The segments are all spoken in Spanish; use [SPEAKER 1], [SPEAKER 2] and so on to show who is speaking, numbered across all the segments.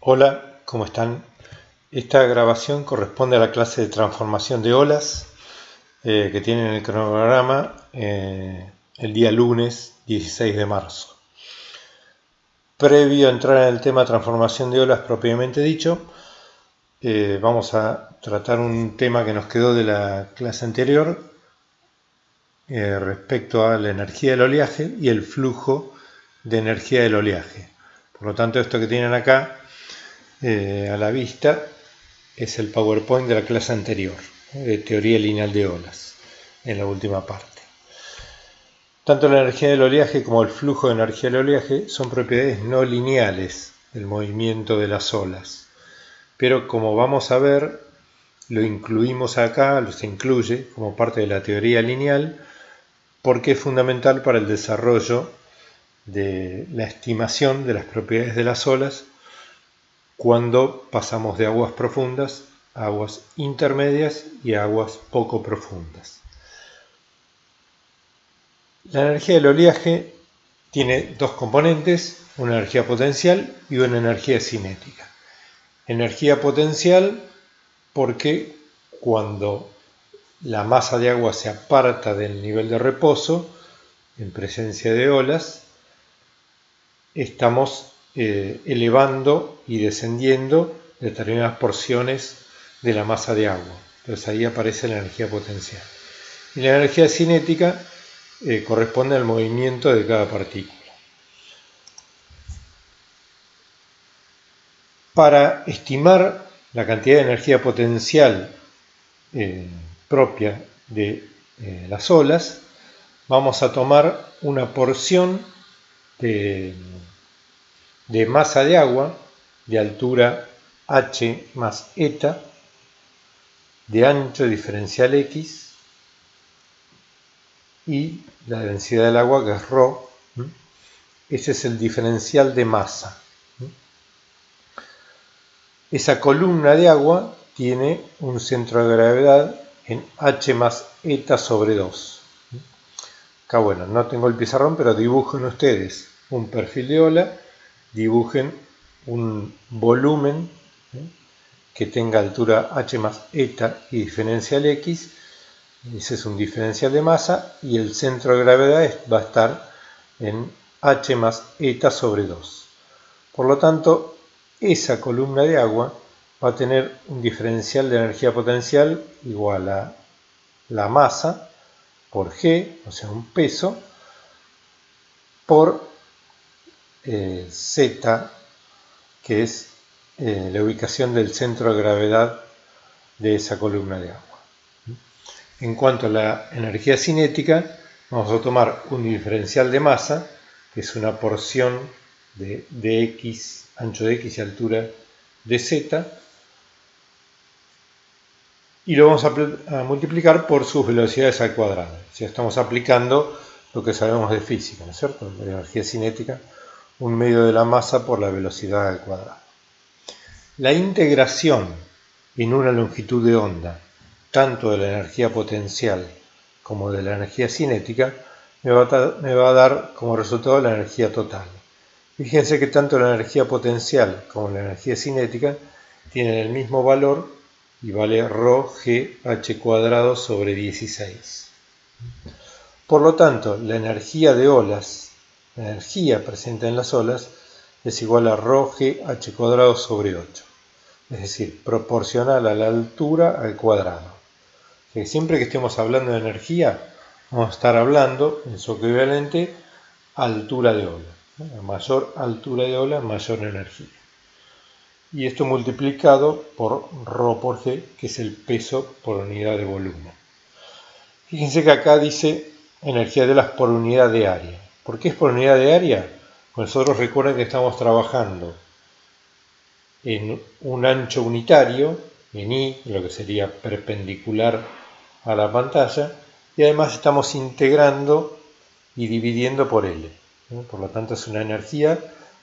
[SPEAKER 1] Hola, ¿cómo están? Esta grabación corresponde a la clase de transformación de olas que tienen en el cronograma el día lunes 16 de marzo. Previo a entrar en el tema transformación de olas propiamente dicho, vamos a tratar un tema que nos quedó de la clase anterior respecto a la energía del oleaje y el flujo de energía del oleaje. Por lo tanto, esto que tienen acá a la vista es el PowerPoint de la clase anterior, de teoría lineal de olas, en la última parte. Tanto la energía del oleaje como el flujo de energía del oleaje son propiedades no lineales del movimiento de las olas. Pero como vamos a ver, lo incluimos acá, se incluye como parte de la teoría lineal, porque es fundamental para el desarrollo de la estimación de las propiedades de las olas cuando pasamos de aguas profundas a aguas intermedias y a aguas poco profundas. La energía del oleaje tiene dos componentes, una energía potencial y una energía cinética. Energía potencial porque cuando la masa de agua se aparta del nivel de reposo, en presencia de olas, estamos elevando y descendiendo determinadas porciones de la masa de agua. Entonces ahí aparece la energía potencial. Y la energía cinética corresponde al movimiento de cada partícula. Para estimar la cantidad de energía potencial propia de las olas, vamos a tomar una porción de masa de agua de altura h más eta, de ancho diferencial x, y la densidad del agua, que es ρ. Ese es el diferencial de masa. Esa columna de agua tiene un centro de gravedad en h más eta sobre 2. Acá, bueno, no tengo el pizarrón, pero dibujen ustedes un perfil de ola, dibujen un volumen que tenga altura h más eta y diferencial x. Ese es un diferencial de masa y el centro de gravedad va a estar en h más eta sobre 2. Por lo tanto, esa columna de agua va a tener un diferencial de energía potencial igual a la masa por G, o sea, un peso, por Z, que es la ubicación del centro de gravedad de esa columna de agua. En cuanto a la energía cinética, vamos a tomar un diferencial de masa, que es una porción de x, ancho de x y altura de z, y lo vamos a multiplicar por sus velocidades al cuadrado. Si estamos aplicando lo que sabemos de física, ¿no es cierto? La energía cinética, un medio de la masa por la velocidad al cuadrado. La integración en una longitud de onda, tanto de la energía potencial como de la energía cinética, me va a dar como resultado la energía total. Fíjense que tanto la energía potencial como la energía cinética tienen el mismo valor y vale ρgh² sobre 16. Por lo tanto, la energía de olas, la energía presente en las olas, es igual a ρgh² sobre 8. Es decir, proporcional a la altura al cuadrado. Que siempre que estemos hablando de energía, vamos a estar hablando en su equivalente altura de ola. A mayor altura de ola, mayor energía. Y esto multiplicado por ρ por g, que es el peso por unidad de volumen. Fíjense que acá dice energía de olas por unidad de área. ¿Por qué es por unidad de área? Pues nosotros recuerden que estamos trabajando en un ancho unitario, en I, lo que sería perpendicular a la pantalla, y además estamos integrando y dividiendo por L. Por lo tanto, es una energía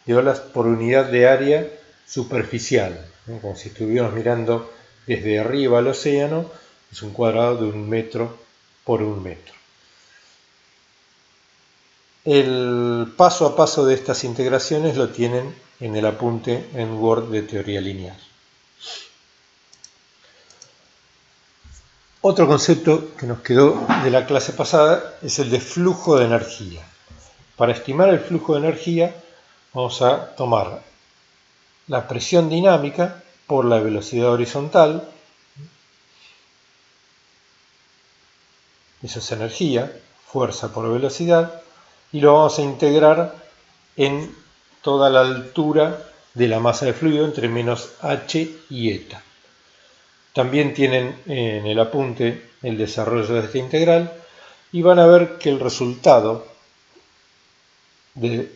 [SPEAKER 1] de olas por unidad de área superficial, como si estuviéramos mirando desde arriba al océano, es un cuadrado de 1 metro por 1 metro. El paso a paso de estas integraciones lo tienen en el apunte en Word de teoría lineal. Otro concepto que nos quedó de la clase pasada es el de flujo de energía. Para estimar el flujo de energía vamos a tomar la presión dinámica por la velocidad horizontal, eso es energía, fuerza por velocidad, y lo vamos a integrar en toda la altura de la masa de fluido entre menos h y eta. También tienen en el apunte el desarrollo de esta integral y van a ver que el resultado de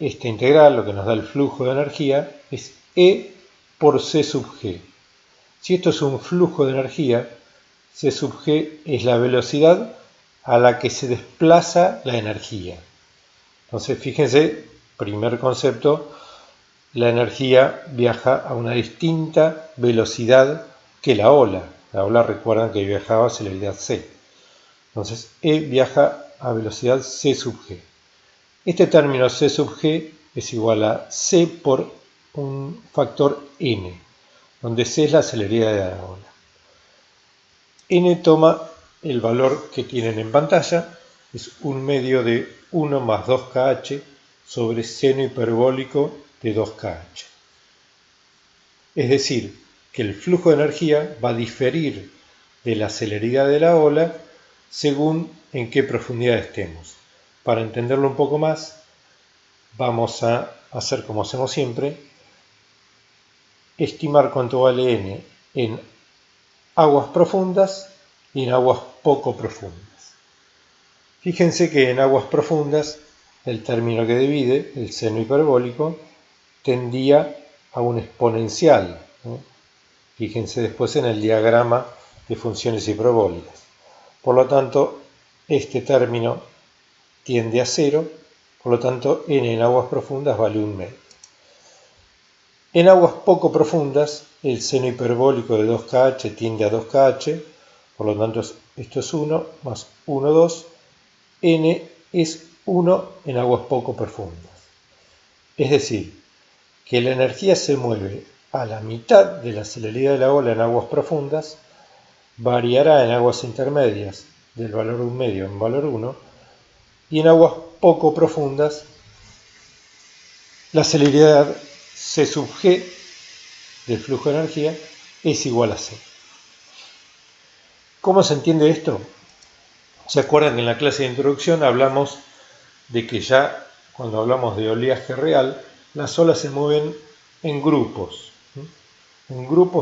[SPEAKER 1] esta integral, lo que nos da el flujo de energía, es E por C sub G. Si esto es un flujo de energía, C sub G es la velocidad a la que se desplaza la energía. Entonces, fíjense, primer concepto, la energía viaja a una distinta velocidad que la ola. La ola, recuerdan que viajaba a celeridad c. Entonces, E viaja a velocidad c sub g. Este término c sub g es igual a c por un factor n, donde c es la celeridad de la ola. N toma el valor que tienen en pantalla, es un medio de 1 más 2kh sobre seno hiperbólico de 2kh. Es decir, que el flujo de energía va a diferir de la celeridad de la ola según en qué profundidad estemos. Para entenderlo un poco más, vamos a hacer como hacemos siempre, estimar cuánto vale n en aguas profundas y en aguas poco profundas. Fíjense que en aguas profundas el término que divide, el seno hiperbólico, tendía a un exponencial. Fíjense después en el diagrama de funciones hiperbólicas. Por lo tanto, este término tiende a 0, por lo tanto, n en aguas profundas vale 1 medio. En aguas poco profundas, el seno hiperbólico de 2kh tiende a 2kh, por lo tanto, esto es 1 más 1, 2. N es 1 en aguas poco profundas. Es decir, que la energía se mueve a la mitad de la celeridad de la ola en aguas profundas, variará en aguas intermedias del valor 1 medio en valor 1, y en aguas poco profundas la celeridad c sub g del flujo de energía es igual a c. ¿Cómo se entiende esto? ¿Se acuerdan que en la clase de introducción hablamos de que ya cuando hablamos de oleaje real, las olas se mueven en grupos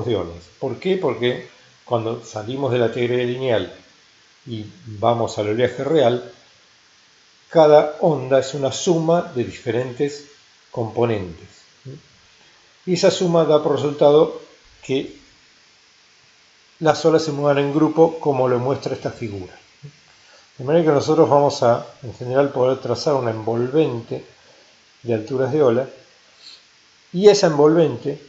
[SPEAKER 1] de olas? ¿Por qué? Porque cuando salimos de la teoría lineal y vamos al oleaje real, cada onda es una suma de diferentes componentes. Y esa suma da por resultado que las olas se muevan en grupo, como lo muestra esta figura. De manera que nosotros vamos a, en general, poder trazar una envolvente de alturas de ola, y esa envolvente,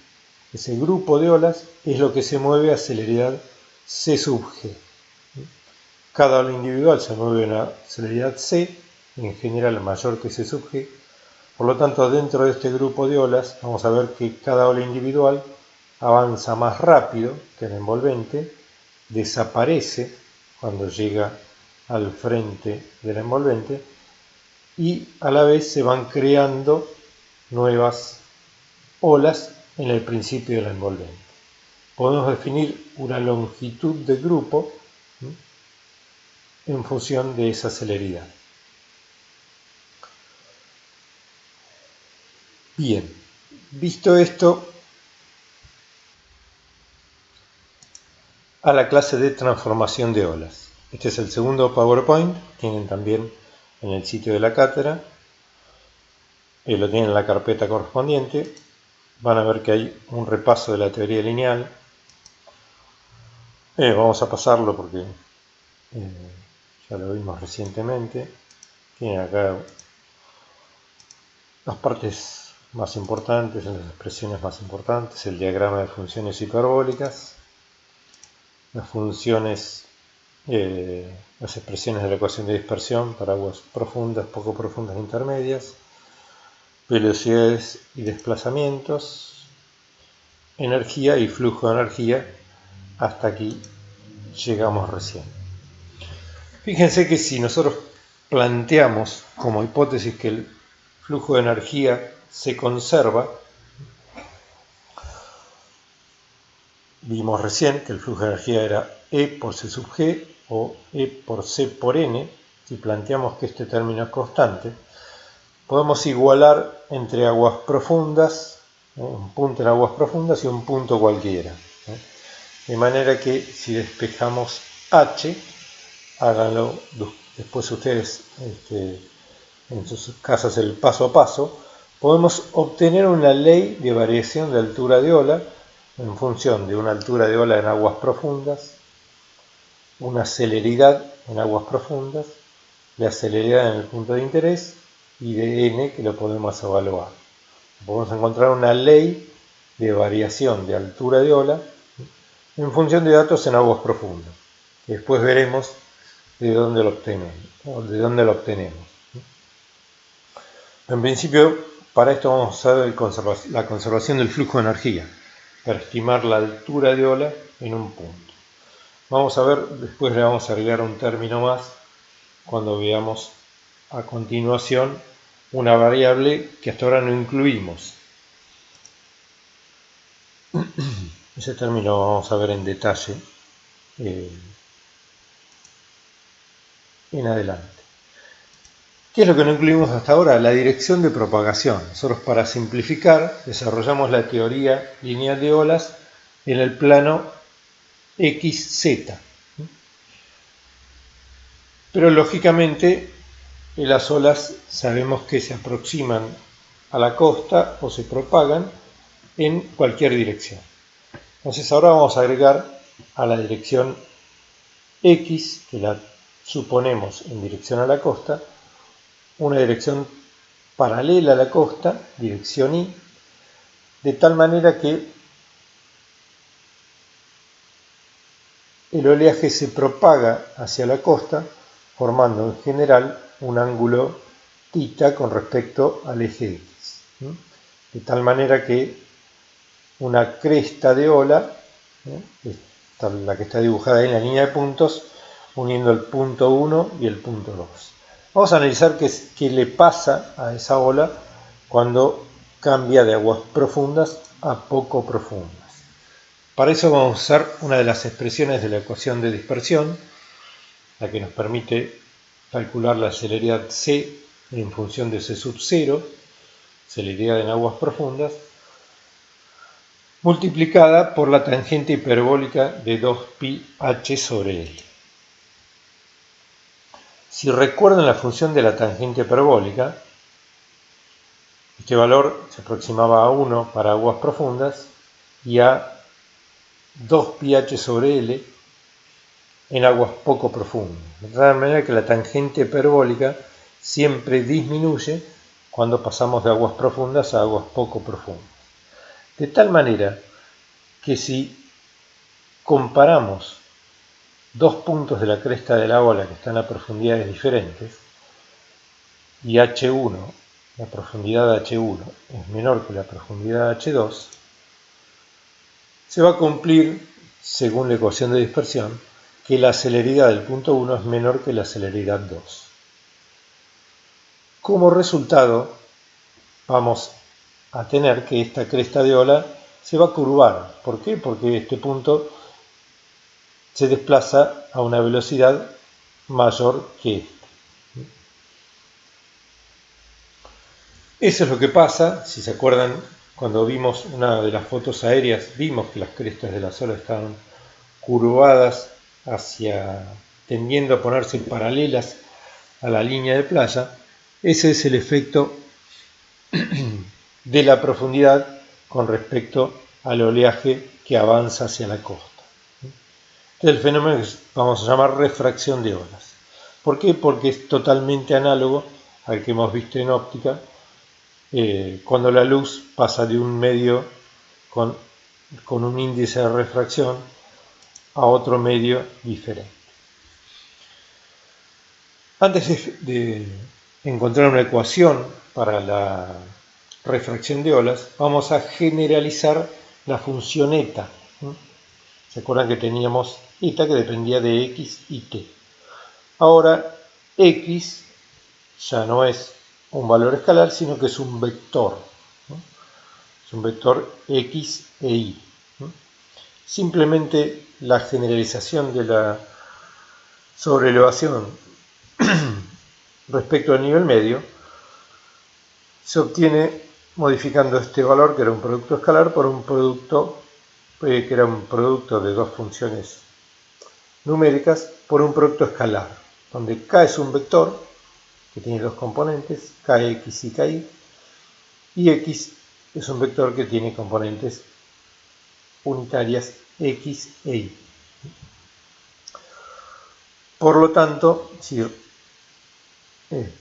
[SPEAKER 1] ese grupo de olas, es lo que se mueve a celeridad c sub g. Cada ola individual se mueve a una celeridad c, en general mayor que c sub g. Por lo tanto, dentro de este grupo de olas, vamos a ver que cada ola individual avanza más rápido que la envolvente, desaparece cuando llega al frente de la envolvente, y a la vez se van creando nuevas olas en el principio de la envolvente. Podemos definir una longitud de grupo en función de esa celeridad. Bien, visto esto, a la clase de transformación de olas. Este es el segundo PowerPoint, tienen también en el sitio de la cátedra, lo tienen en la carpeta correspondiente. Van a ver que hay un repaso de la teoría lineal. Vamos a pasarlo porque ya lo vimos recientemente. Tienen acá las partes más importantes, las expresiones más importantes, el diagrama de funciones hiperbólicas, las funciones las expresiones de la ecuación de dispersión para aguas profundas, poco profundas, intermedias, velocidades y desplazamientos, energía y flujo de energía. Hasta aquí llegamos recién. Fíjense que si nosotros planteamos como hipótesis que el flujo de energía se conserva, vimos recién que el flujo de energía era E por C sub G o E por C por N. Si planteamos que este término es constante, podemos igualar entre aguas profundas, un punto en aguas profundas y un punto cualquiera. De manera que si despejamos H, háganlo después ustedes en sus casas el paso a paso, podemos obtener una ley de variación de altura de ola en función de una altura de ola en aguas profundas, una celeridad en aguas profundas, la celeridad en el punto de interés y de n que lo podemos evaluar. Podemos encontrar una ley de variación de altura de ola en función de datos en aguas profundas. Después veremos de dónde lo obtenemos. En principio, para esto vamos a usar la conservación del flujo de energía para estimar la altura de ola en un punto. Vamos a ver, después le vamos a agregar un término más cuando veamos a continuación una variable que hasta ahora no incluimos. Ese término lo vamos a ver en detalle en adelante. ¿Qué es lo que no incluimos hasta ahora? La dirección de propagación. Nosotros, para simplificar, desarrollamos la teoría lineal de olas en el plano XZ. Pero lógicamente las olas sabemos que se aproximan a la costa o se propagan en cualquier dirección. Entonces ahora vamos a agregar a la dirección X, que la suponemos en dirección a la costa, una dirección paralela a la costa, dirección Y, de tal manera que el oleaje se propaga hacia la costa, formando en general un ángulo θ con respecto al eje X. De tal manera que una cresta de ola, la que está dibujada ahí en la línea de puntos, uniendo el punto 1 y el punto 2. Vamos a analizar qué le pasa a esa ola cuando cambia de aguas profundas a poco profundas. Para eso vamos a usar una de las expresiones de la ecuación de dispersión, la que nos permite calcular la celeridad C en función de C sub 0, celeridad en aguas profundas, multiplicada por la tangente hiperbólica de 2pi h sobre L. Si recuerdan la función de la tangente hiperbólica, este valor se aproximaba a 1 para aguas profundas y a 2pi h sobre L en aguas poco profundas. De tal manera que la tangente hiperbólica siempre disminuye cuando pasamos de aguas profundas a aguas poco profundas. De tal manera que si comparamos dos puntos de la cresta de la ola que están a profundidades diferentes y H1, la profundidad de H1 es menor que la profundidad de H2, se va a cumplir, según la ecuación de dispersión, que la celeridad del punto 1 es menor que la celeridad 2. Como resultado, vamos a tener que esta cresta de ola se va a curvar. ¿Por qué? Porque este punto se desplaza a una velocidad mayor que esta. Eso es lo que pasa, si se acuerdan, cuando vimos una de las fotos aéreas, vimos que las crestas de las olas estaban curvadas tendiendo a ponerse paralelas a la línea de playa. Ese es el efecto de la profundidad con respecto al oleaje que avanza hacia la costa. Este es el fenómeno que vamos a llamar refracción de olas. ¿Por qué? Porque es totalmente análogo al que hemos visto en óptica, cuando la luz pasa de un medio con un índice de refracción a otro medio diferente. Antes de encontrar una ecuación para la refracción de olas, vamos a generalizar la función eta. ¿Se acuerdan que teníamos eta que dependía de x y t? Ahora x ya no es un valor escalar, sino que es un vector. Es un vector x e y. Simplemente la generalización de la sobreelevación respecto al nivel medio se obtiene modificando este valor, que era un producto escalar, por un producto que era un producto de dos funciones numéricas, por un producto escalar, donde k es un vector que tiene dos componentes, kx y ky, y x es un vector que tiene componentes unitarias x e y. Por lo tanto, si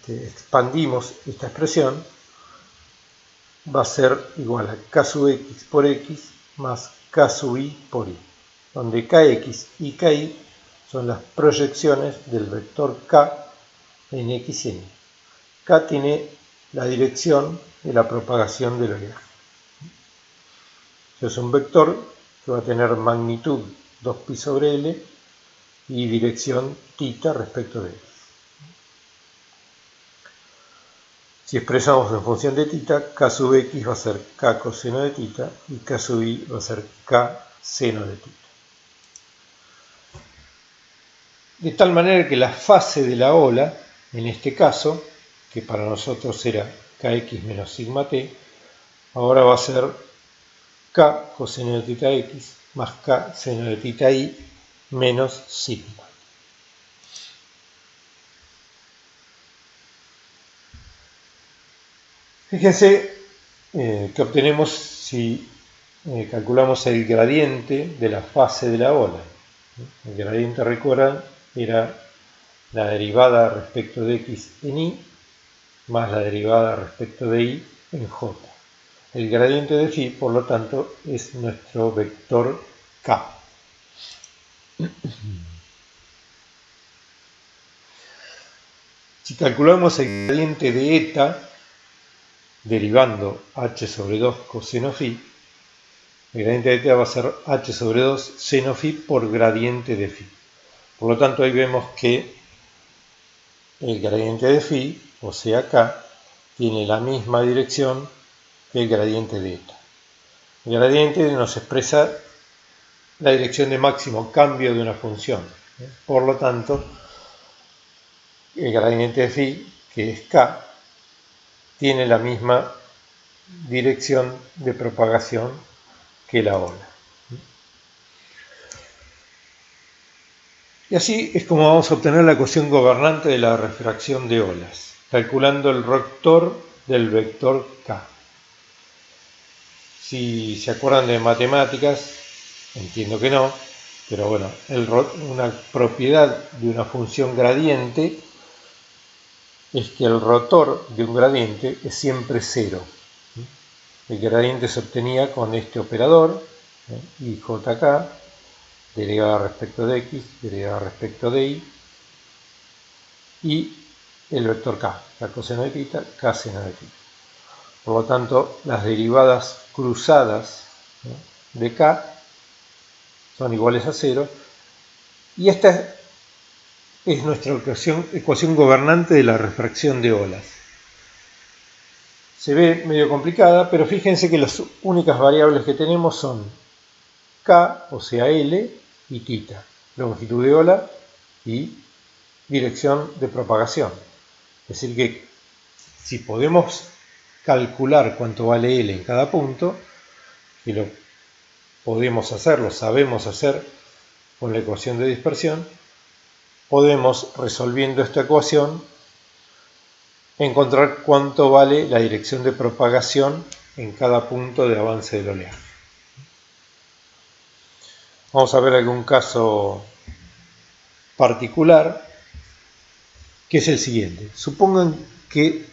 [SPEAKER 1] expandimos esta expresión, va a ser igual a k sub x por x más k sub y por y, donde kx y ky son las proyecciones del vector k en x y en y. K tiene la dirección de la propagación del oleaje. Es un vector que va a tener magnitud 2pi sobre L y dirección θ respecto de L. Si expresamos en función de θ, k sub x va a ser k coseno de θ y k sub y va a ser k seno de θ. De tal manera que la fase de la ola, en este caso, que para nosotros era kx menos sigma t, ahora va a ser k coseno de θ x más k seno de θ y menos sigma. Fíjense que obtenemos si calculamos el gradiente de la fase de la ola. El gradiente, recuerdan, era la derivada respecto de x en y más la derivada respecto de y en j. El gradiente de phi, por lo tanto, es nuestro vector k. Si calculamos el gradiente de eta, derivando h sobre 2 coseno phi, el gradiente de eta va a ser h sobre 2 seno phi por gradiente de phi. Por lo tanto, ahí vemos que el gradiente de phi, o sea k, tiene la misma dirección que el gradiente de eta. El gradiente nos expresa la dirección de máximo cambio de una función. Por lo tanto, el gradiente de phi, que es k, tiene la misma dirección de propagación que la ola. Y así es como vamos a obtener la ecuación gobernante de la refracción de olas, calculando el vector del vector k. Si se acuerdan de matemáticas, entiendo que no, pero bueno, una propiedad de una función gradiente es que el rotor de un gradiente es siempre cero. El gradiente se obtenía con este operador, ijk, derivada respecto de x, derivada respecto de y el vector k, k coseno de θ, k seno de θ. Por lo tanto, las derivadas cruzadas de k son iguales a 0, y esta es nuestra ecuación gobernante de la refracción de olas. Se ve medio complicada, pero fíjense que las únicas variables que tenemos son k, o sea L, y θ, longitud de ola y dirección de propagación. Es decir que si podemos calcular cuánto vale L en cada punto, y lo podemos hacer, lo sabemos hacer con la ecuación de dispersión, podemos, resolviendo esta ecuación, encontrar cuánto vale la dirección de propagación en cada punto de avance del oleaje. Vamos a ver algún caso particular, que es el siguiente. Supongan que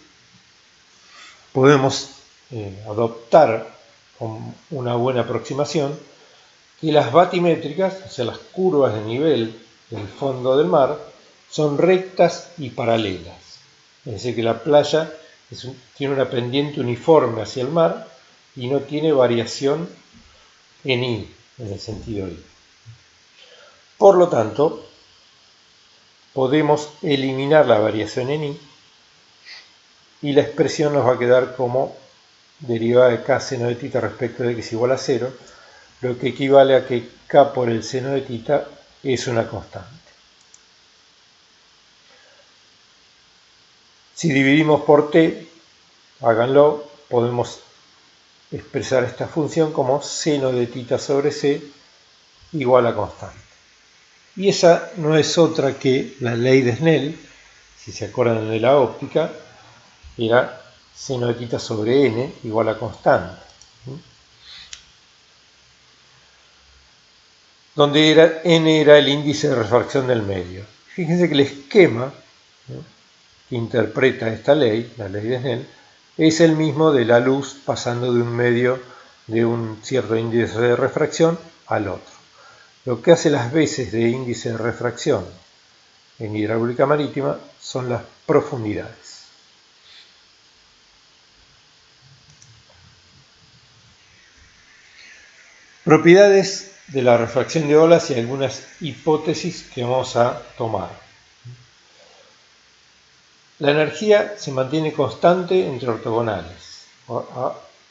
[SPEAKER 1] podemos adoptar con una buena aproximación que las batimétricas, o sea, las curvas de nivel del fondo del mar, son rectas y paralelas. Es decir, que la playa tiene una pendiente uniforme hacia el mar y no tiene variación en I, en el sentido I. Por lo tanto, podemos eliminar la variación en I y la expresión nos va a quedar como derivada de k seno de θ respecto de x igual a 0, lo que equivale a que k por el seno de θ es una constante. Si dividimos por t, háganlo, podemos expresar esta función como seno de θ sobre c igual a constante. Y esa no es otra que la ley de Snell, si se acuerdan de la óptica, era seno de θ sobre n igual a constante. Donde n era el índice de refracción del medio. Fíjense que el esquema que interpreta esta ley, la ley de Snell, es el mismo de la luz pasando de un medio de un cierto índice de refracción al otro. Lo que hace las veces de índice de refracción en hidráulica marítima son las profundidades. Propiedades de la refracción de olas y algunas hipótesis que vamos a tomar. La energía se mantiene constante entre ortogonales.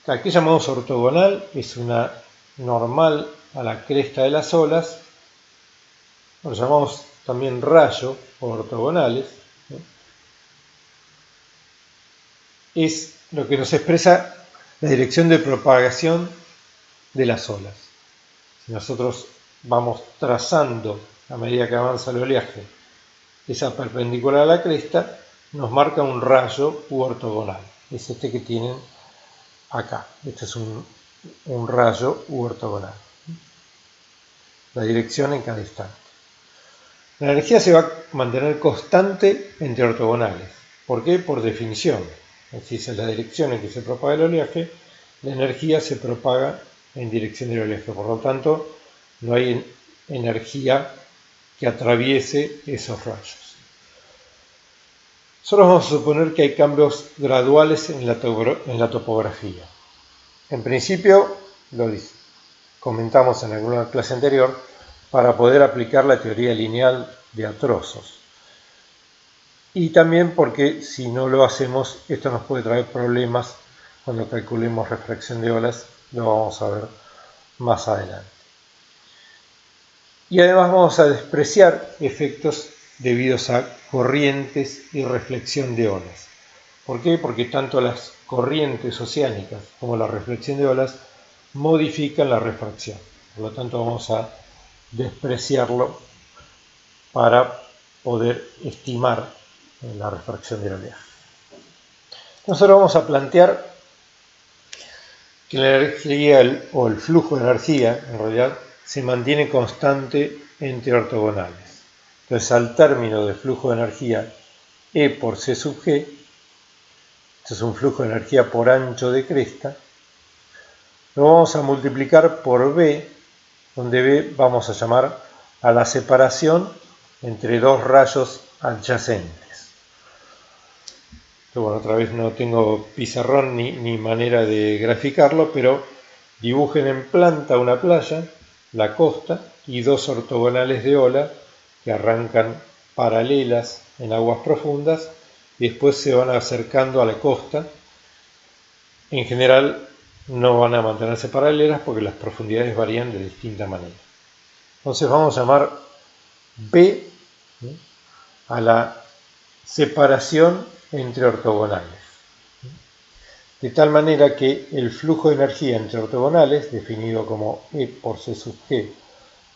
[SPEAKER 1] Aquí llamamos ortogonal, es una normal a la cresta de las olas. Lo llamamos también rayo o ortogonales. Es lo que nos expresa la dirección de propagación de las olas. Si nosotros vamos trazando a medida que avanza el oleaje esa perpendicular a la cresta, nos marca un rayo u ortogonal. Es este que tienen acá. Este es un rayo u ortogonal. La dirección en cada instante. La energía se va a mantener constante entre ortogonales. ¿Por qué? Por definición. Si esa es la dirección en que se propaga el oleaje, la energía se propaga en dirección del oleaje. Por lo tanto, no hay energía que atraviese esos rayos. Solo vamos a suponer que hay cambios graduales en la topografía. En principio, lo comentamos en alguna clase anterior, para poder aplicar la teoría lineal de a trozos. Y también porque si no lo hacemos, esto nos puede traer problemas cuando calculemos refracción de olas, lo vamos a ver más adelante. Y además vamos a despreciar efectos debidos a corrientes y reflexión de olas. ¿Por qué? Porque tanto las corrientes oceánicas como la reflexión de olas modifican la refracción. Por lo tanto, vamos a despreciarlo para poder estimar la refracción del oleaje. Nosotros vamos a plantear que la energía o el flujo de energía, en realidad, se mantiene constante entre ortogonales. Entonces, al término del flujo de energía E por C sub G, esto es un flujo de energía por ancho de cresta, lo vamos a multiplicar por B, donde B vamos a llamar a la separación entre dos rayos adyacentes. Bueno, otra vez no tengo pizarrón ni manera de graficarlo, pero dibujen en planta una playa, la costa y dos ortogonales de ola que arrancan paralelas en aguas profundas y después se van acercando a la costa. En general no van a mantenerse paralelas porque las profundidades varían de distinta manera. Entonces vamos a llamar B a la separación entre ortogonales. De tal manera que el flujo de energía entre ortogonales, definido como E por C sub G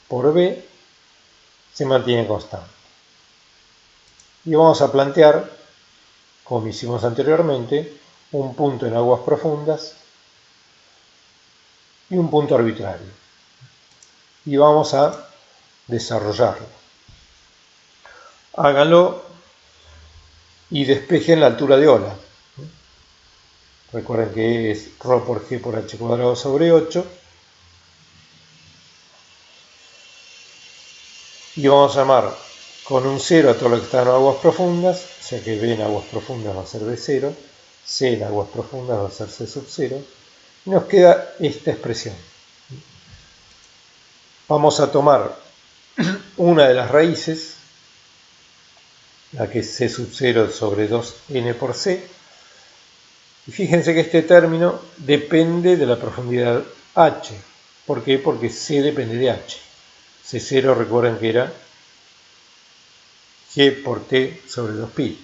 [SPEAKER 1] por B, se mantiene constante. Y vamos a plantear, como hicimos anteriormente, un punto en aguas profundas y un punto arbitrario. Y vamos a desarrollarlo. Háganlo y despejen la altura de ola. Recuerden que es ρ por g por h cuadrado sobre 8. Y vamos a llamar con un 0 a todo lo que está en aguas profundas, o sea que B en aguas profundas va a ser B0, C en aguas profundas va a ser C sub 0, y nos queda esta expresión. Vamos a tomar una de las raíces, la que es C sub 0 sobre 2n por C, y fíjense que este término depende de la profundidad h. ¿Por qué? Porque C depende de h. C0 recuerden que era G por T sobre 2pi,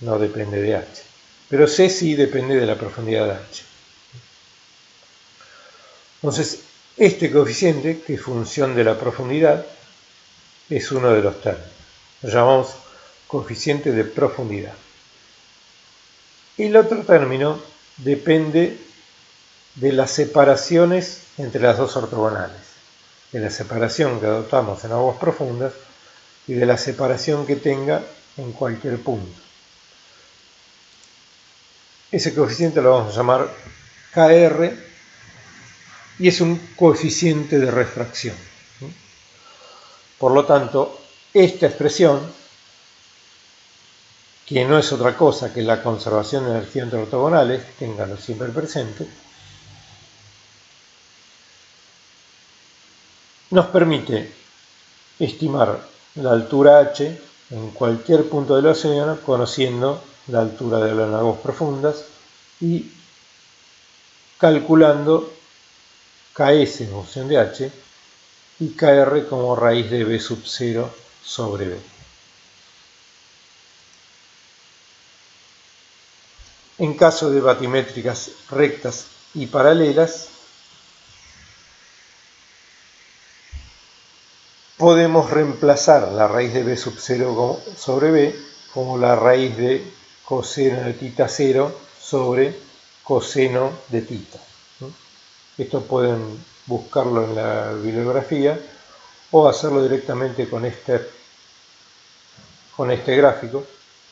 [SPEAKER 1] no depende de h. Pero C sí depende de la profundidad de h. Entonces, este coeficiente, que es función de la profundidad, es uno de los términos. Lo llamamos coeficiente de profundidad. El otro término depende de las separaciones entre las dos ortogonales, de la separación que adoptamos en aguas profundas y de la separación que tenga en cualquier punto. Ese coeficiente lo vamos a llamar KR y es un coeficiente de refracción. Por lo tanto, esta expresión, que no es otra cosa que la conservación de energía entre ortogonales, ténganlo siempre presente, nos permite estimar la altura h en cualquier punto del océano conociendo la altura de las aguas profundas y calculando Ks en función de h y Kr como raíz de B sub 0 sobre B. En caso de batimétricas rectas y paralelas, podemos reemplazar la raíz de B sub 0 sobre B como la raíz de coseno de tita 0 sobre coseno de tita. Esto pueden buscarlo en la bibliografía o hacerlo directamente con este gráfico.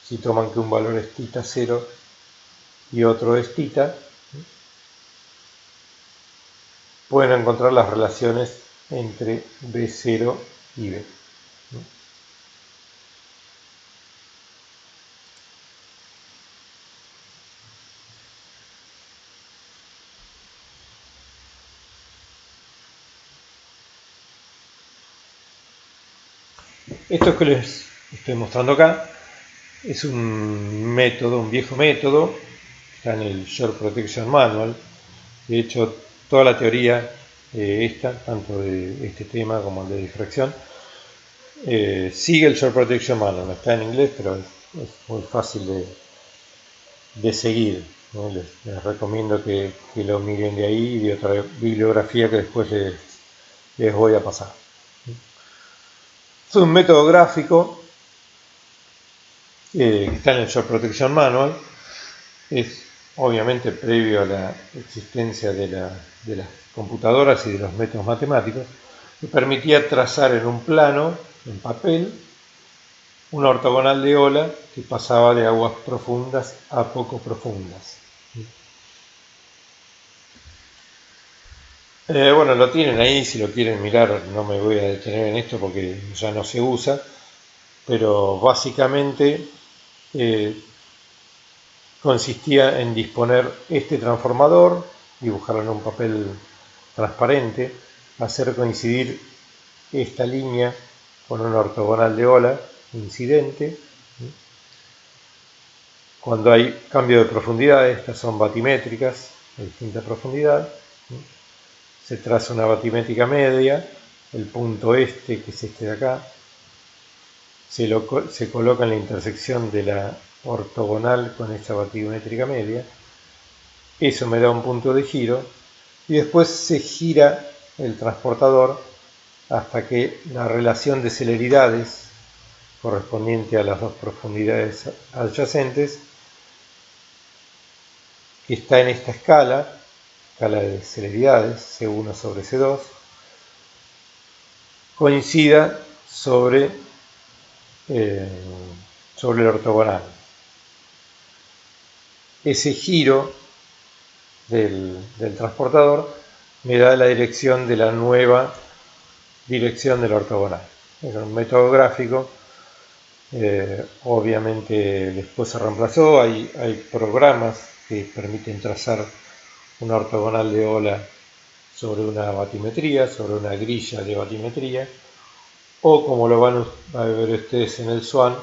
[SPEAKER 1] Si toman que un valor es tita 0 y otro es tita, pueden encontrar las relaciones entre B0 y B. Esto que les estoy mostrando acá es un método, un viejo método, está en el Shore Protection Manual. De hecho, toda la teoría tanto de este tema como el de difracción, sigue el Shore Protection Manual. Está en inglés, pero es muy fácil de seguir, ¿no? Les recomiendo que lo miren de ahí y de otra bibliografía que después les voy a pasar. Es un método gráfico que está en el Shore Protection Manual. Es obviamente previo a la existencia de las computadoras y de los métodos matemáticos, que permitía trazar en un plano, en papel, una ortogonal de ola que pasaba de aguas profundas a poco profundas. Bueno, lo tienen ahí, si lo quieren mirar, no me voy a detener en esto porque ya no se usa, pero básicamente consistía en disponer este transformador, dibujarlo en un papel transparente, hacer coincidir esta línea con una ortogonal de ola incidente. Cuando hay cambio de profundidad, estas son batimétricas de distinta profundidad, se traza una batimétrica media, el punto este, que es este de acá, se coloca en la intersección de la ortogonal con esta batimétrica media, eso me da un punto de giro, y después se gira el transportador hasta que la relación de celeridades correspondiente a las dos profundidades adyacentes, que está en esta escala de celeridades, C1 sobre C2, coincida sobre el ortogonal. Ese giro del transportador me da la dirección de la nueva dirección del ortogonal. Es un método gráfico Obviamente después se reemplazó, hay programas que permiten trazar una ortogonal de ola sobre una batimetría, sobre una grilla de batimetría, o como lo van a ver ustedes en el SWAN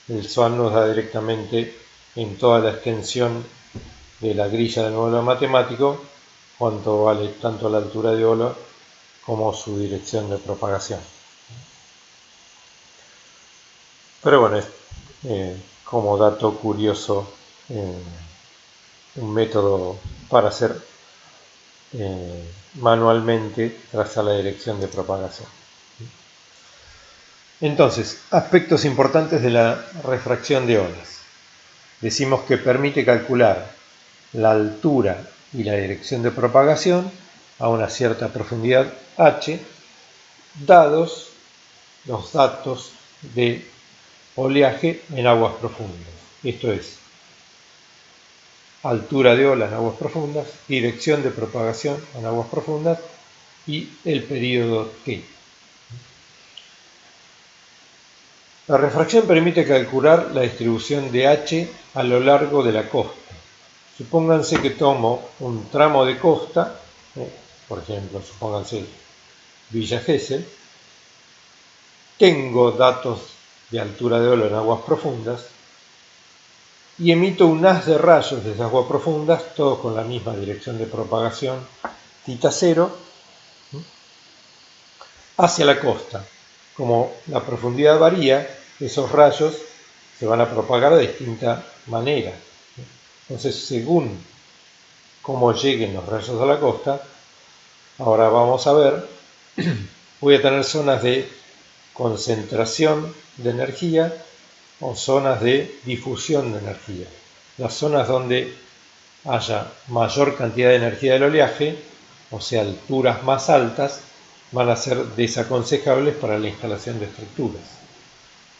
[SPEAKER 1] nos da directamente en toda la extensión de la grilla del modelo matemático cuánto vale tanto la altura de ola como su dirección de propagación. Pero bueno, es como dato curioso un método para hacer manualmente trazar la dirección de propagación. Entonces, aspectos importantes de la refracción de olas. Decimos que permite calcular la altura y la dirección de propagación a una cierta profundidad h, dados los datos de oleaje en aguas profundas. Esto es, altura de ola en aguas profundas, dirección de propagación en aguas profundas y el periodo t. La refracción permite calcular la distribución de h a lo largo de la costa. Supónganse que tomo un tramo de costa, por ejemplo, supónganse Villa Gesell, tengo datos de altura de ola en aguas profundas y emito un haz de rayos desde aguas profundas, todos con la misma dirección de propagación, θ0, hacia la costa. Como la profundidad varía, esos rayos se van a propagar de distinta manera. Entonces, según cómo lleguen los rayos a la costa, ahora vamos a ver, voy a tener zonas de concentración de energía o zonas de difusión de energía. Las zonas donde haya mayor cantidad de energía del oleaje, o sea, alturas más altas, van a ser desaconsejables para la instalación de estructuras.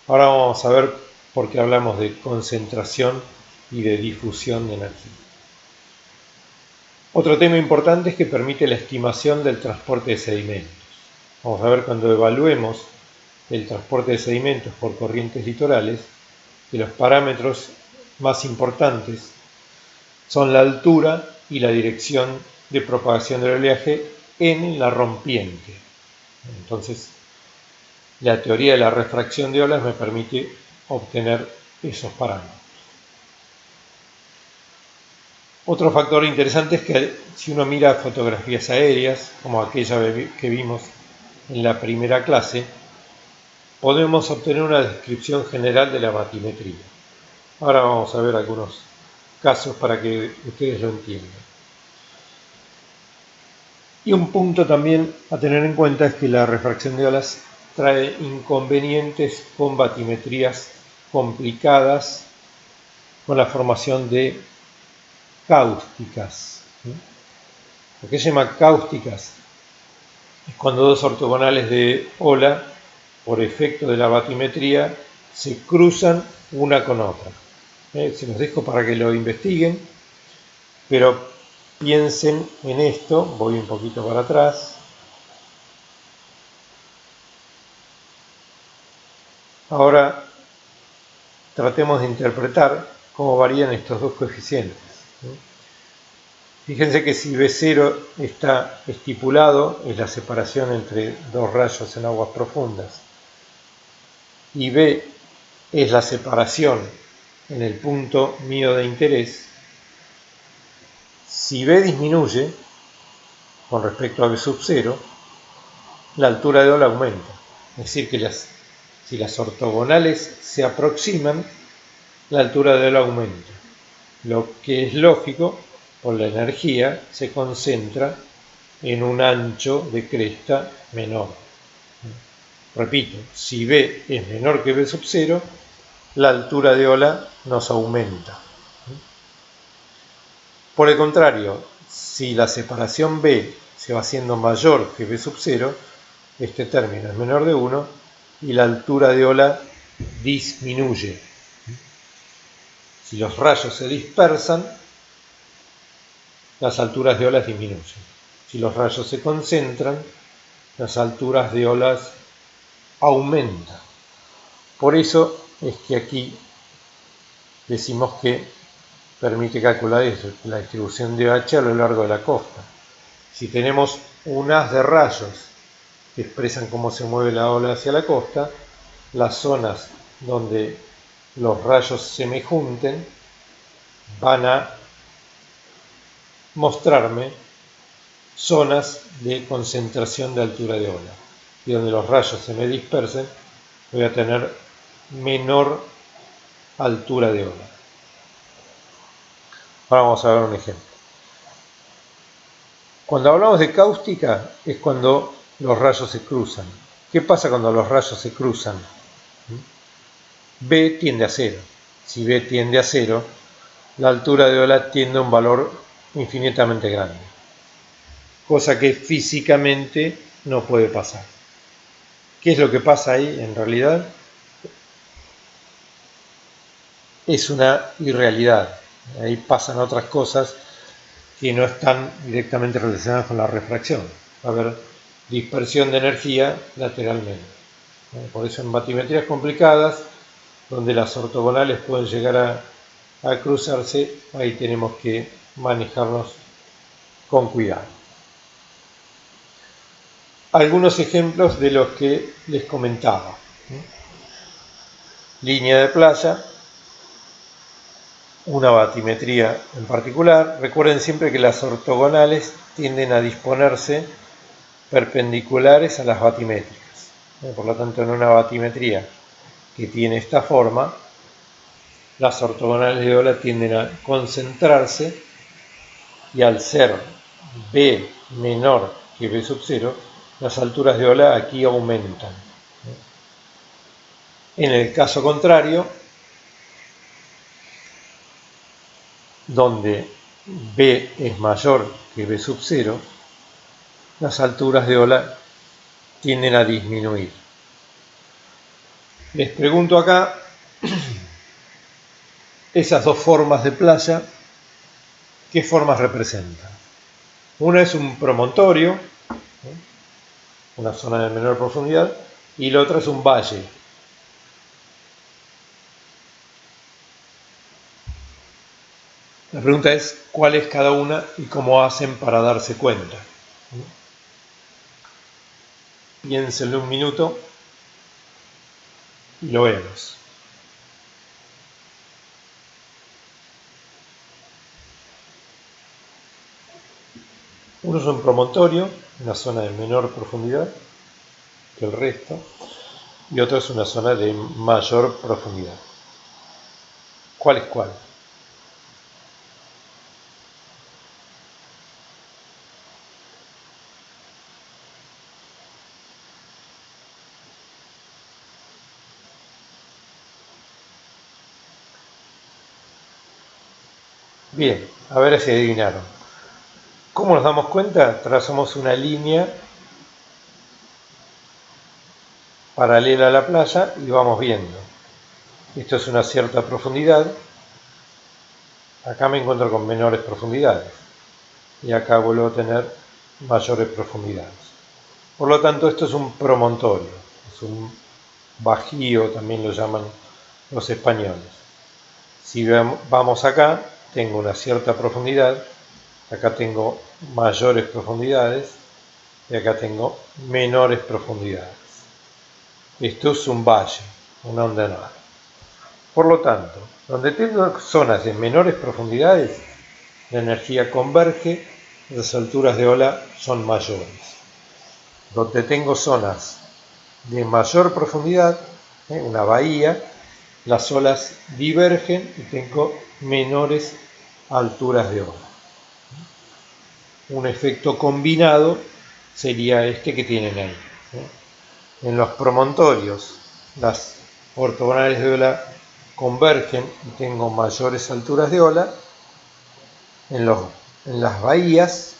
[SPEAKER 1] Ahora vamos a ver por qué hablamos de concentración y de difusión de energía. Otro tema importante es que permite la estimación del transporte de sedimentos. Vamos a ver cuando evaluemos el transporte de sedimentos por corrientes litorales, que los parámetros más importantes son la altura y la dirección de propagación del oleaje en la rompiente. Entonces, la teoría de la refracción de olas me permite obtener esos parámetros. Otro factor interesante es que si uno mira fotografías aéreas, como aquella que vimos en la primera clase, podemos obtener una descripción general de la batimetría. Ahora vamos a ver algunos casos para que ustedes lo entiendan. Y un punto también a tener en cuenta es que la refracción de olas trae inconvenientes con batimetrías complicadas, con la formación de cáusticas. ¿Por qué se llama cáusticas? Es cuando dos ortogonales de ola, por efecto de la batimetría, se cruzan una con otra. Se los dejo para que lo investiguen, pero piensen en esto. Voy un poquito para atrás. Ahora tratemos de interpretar cómo varían estos dos coeficientes. Fíjense que si B0 está estipulado, es la separación entre dos rayos en aguas profundas, y B es la separación en el punto mío de interés, si B disminuye con respecto a B sub 0, la altura de ola aumenta. Es decir, que si las ortogonales se aproximan, la altura de ola aumenta. Lo que es lógico, por la energía se concentra en un ancho de cresta menor. Repito, si B es menor que B sub 0, la altura de ola nos aumenta. Por el contrario, si la separación B se va haciendo mayor que B sub 0, este término es menor de 1 y la altura de ola disminuye. Si los rayos se dispersan, las alturas de olas disminuyen. Si los rayos se concentran, las alturas de olas aumentan. Por eso es que aquí decimos que permite calcular eso, la distribución de H a lo largo de la costa. Si tenemos un haz de rayos que expresan cómo se mueve la ola hacia la costa, las zonas donde los rayos se me junten van a mostrarme zonas de concentración de altura de ola. Y donde los rayos se me dispersen, voy a tener menor altura de ola. Ahora vamos a ver un ejemplo. Cuando hablamos de cáustica es cuando los rayos se cruzan. ¿Qué pasa cuando los rayos se cruzan? B tiende a 0. Si B tiende a 0, la altura de ola tiende a un valor infinitamente grande. Cosa que físicamente no puede pasar. ¿Qué es lo que pasa ahí en realidad? Es una irrealidad. Ahí pasan otras cosas que no están directamente relacionadas con la refracción. Va a haber dispersión de energía lateralmente. Por eso en batimetrías complicadas, donde las ortogonales pueden llegar a cruzarse, ahí tenemos que manejarnos con cuidado. Algunos ejemplos de los que les comentaba. Línea de playa, una batimetría en particular. Recuerden siempre que las ortogonales tienden a disponerse perpendiculares a las batimétricas. Por lo tanto, en una batimetría que tiene esta forma, las ortogonales de ola tienden a concentrarse y al ser B menor que B sub 0, las alturas de ola aquí aumentan. En el caso contrario, donde B es mayor que B sub 0, las alturas de ola tienden a disminuir. Les pregunto acá, esas dos formas de playa, ¿qué formas representan? Una es un promontorio, una zona de menor profundidad, y la otra es un valle. La pregunta es cuál es cada una y cómo hacen para darse cuenta. Piénsenlo un minuto y lo vemos. Uno es un promontorio, una zona de menor profundidad que el resto, y otro es una zona de mayor profundidad. ¿Cuál es cuál? Bien, a ver si adivinaron. ¿Cómo nos damos cuenta? Trazamos una línea paralela a la playa y vamos viendo. Esto es una cierta profundidad. Acá me encuentro con menores profundidades. Y acá vuelvo a tener mayores profundidades. Por lo tanto, esto es un promontorio. Es un bajío, también lo llaman los españoles. Si vamos acá, tengo una cierta profundidad. Acá tengo mayores profundidades. Y acá tengo menores profundidades. Esto es un valle, una hondonada. Por lo tanto, donde tengo zonas de menores profundidades, la energía converge, las alturas de ola son mayores. Donde tengo zonas de mayor profundidad, una bahía, las olas divergen y tengo menores alturas de ola. Un efecto combinado sería este que tienen ahí. En los promontorios, las ortogonales de ola convergen y tengo mayores alturas de ola. En las bahías,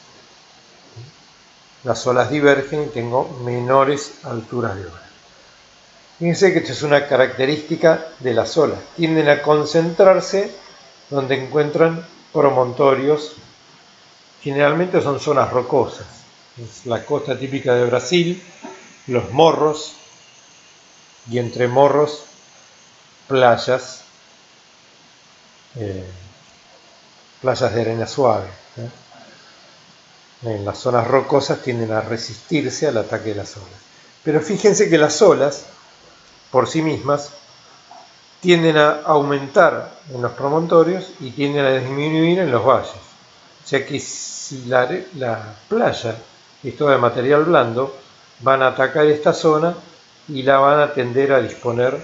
[SPEAKER 1] las olas divergen y tengo menores alturas de ola. Fíjense que esta es una característica de las olas. Tienden a concentrarse donde encuentran promontorios. Generalmente son zonas rocosas. Es la costa típica de Brasil, los morros, y entre morros playas, playas de arena suave. En las zonas rocosas tienden a resistirse al ataque de las olas. Pero fíjense que las olas, por sí mismas, tienden a aumentar en los promontorios y tienden a disminuir en los valles. O sea que si la playa es toda de material blando, van a atacar esta zona y la van a tender a disponer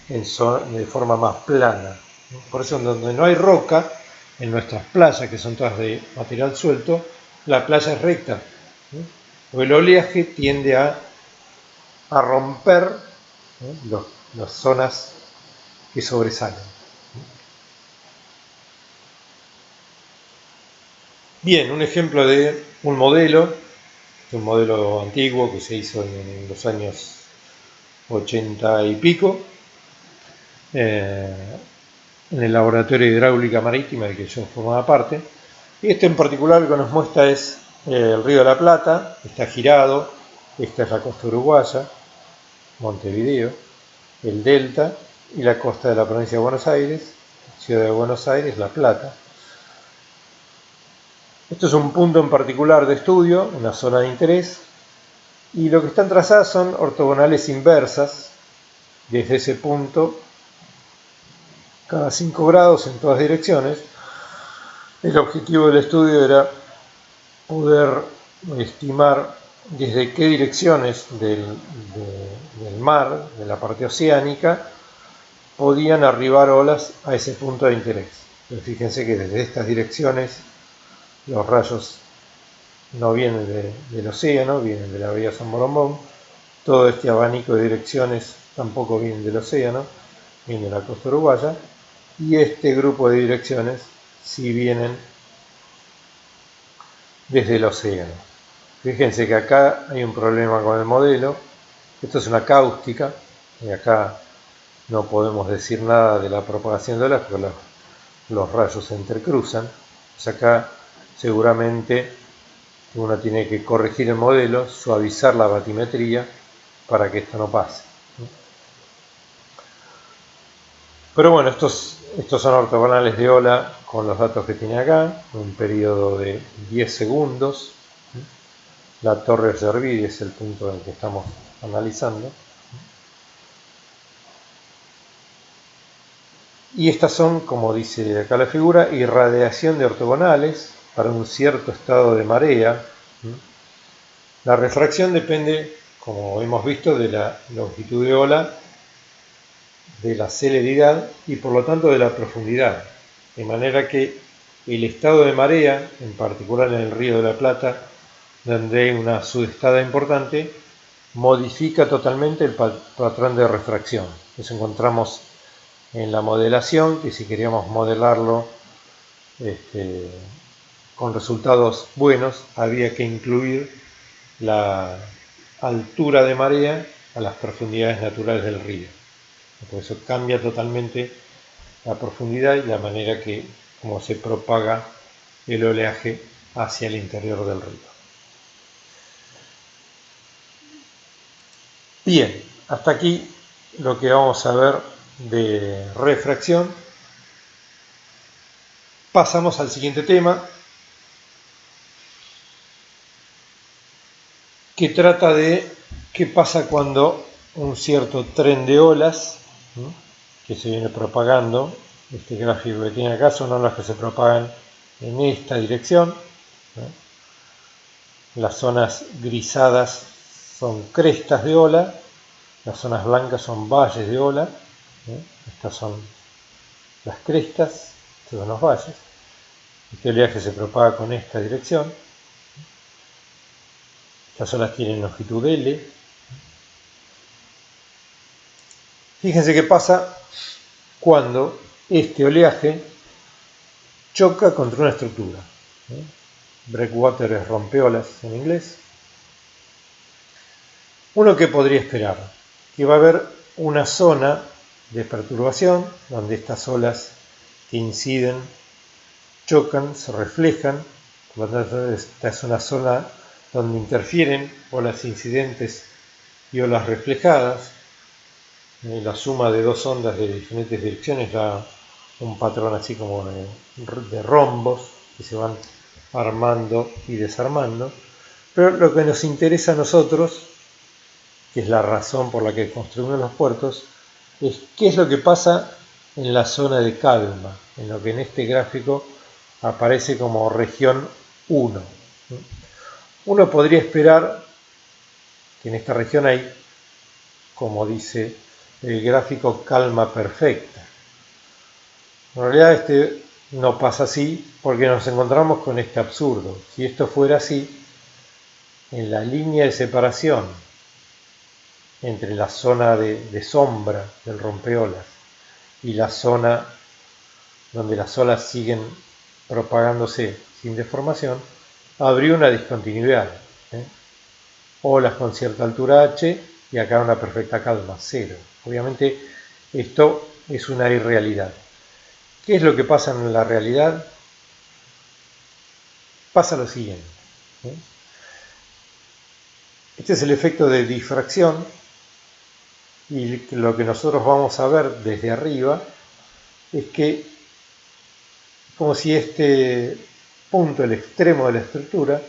[SPEAKER 1] de forma más plana. Por eso donde no hay roca, en nuestras playas, que son todas de material suelto, la playa es recta. O el oleaje tiende a romper las zonas que sobresalen. Bien, un ejemplo de un modelo antiguo que se hizo en los años 80 y pico, en el laboratorio de hidráulica marítima del que yo formaba parte. Y este en particular lo que nos muestra es el río de la Plata, está girado, esta es la costa uruguaya, Montevideo, el delta y la costa de la provincia de Buenos Aires, ciudad de Buenos Aires, La Plata. Esto es un punto en particular de estudio, una zona de interés, y lo que están trazadas son ortogonales inversas desde ese punto cada 5 grados en todas direcciones. El objetivo del estudio era poder estimar desde qué direcciones del mar, de la parte oceánica, podían arribar olas a ese punto de interés. Pero fíjense que desde estas direcciones los rayos no vienen del océano, vienen de la bahía San Borondón. Todo este abanico de direcciones tampoco viene del océano, viene de la costa uruguaya. Y este grupo de direcciones sí vienen desde el océano. Fíjense que acá hay un problema con el modelo. Esto es una cáustica, y acá no podemos decir nada de la propagación de olas porque los rayos se intercruzan. Pues acá seguramente uno tiene que corregir el modelo, suavizar la batimetría para que esto no pase. Pero bueno, estos son ortogonales de ola con los datos que tiene acá, un periodo de 10 segundos. La torre Cervidi es el punto en el que estamos analizando. Y estas son, como dice acá la figura, irradiación de ortogonales para un cierto estado de marea. La refracción depende, como hemos visto, de la longitud de ola, de la celeridad y por lo tanto de la profundidad. De manera que el estado de marea, en particular en el Río de la Plata, donde hay una sudestada importante, modifica totalmente el patrón de refracción. Eso encontramos en la modelación, que si queríamos modelarlo con resultados buenos, había que incluir la altura de marea a las profundidades naturales del río. Por eso cambia totalmente la profundidad y la manera como se propaga el oleaje hacia el interior del río. Bien, hasta aquí lo que vamos a ver de refracción. Pasamos al siguiente tema, que trata de qué pasa cuando un cierto tren de olas, que se viene propagando, este gráfico que tiene acá son olas que se propagan en esta dirección. Las zonas grisadas son crestas de ola, las zonas blancas son valles de ola. Estas son las crestas, estos son los valles. Este oleaje se propaga con esta dirección. Estas olas tienen longitud L. Fíjense qué pasa cuando este oleaje choca contra una estructura. Breakwater es rompeolas en inglés. Uno que podría esperar, que va a haber una zona de perturbación donde estas olas que inciden chocan, se reflejan. Por lo tanto, esta es una zona donde interfieren olas incidentes y olas reflejadas. La suma de dos ondas de diferentes direcciones da un patrón así como de rombos que se van armando y desarmando. Pero lo que nos interesa a nosotros, que es la razón por la que construimos los puertos, es qué es lo que pasa en la zona de calma, en lo que en este gráfico aparece como región 1. Uno podría esperar que en esta región hay, como dice el gráfico, calma perfecta. En realidad este no pasa así porque nos encontramos con este absurdo. Si esto fuera así, en la línea de separación entre la zona de sombra del rompeolas y la zona donde las olas siguen propagándose sin deformación, habría una discontinuidad. Olas con cierta altura h y acá una perfecta calma, 0. Obviamente esto es una irrealidad. ¿Qué es lo que pasa en la realidad? Pasa lo siguiente. Este es el efecto de difracción y lo que nosotros vamos a ver desde arriba es que como si este punto, el extremo de la estructura,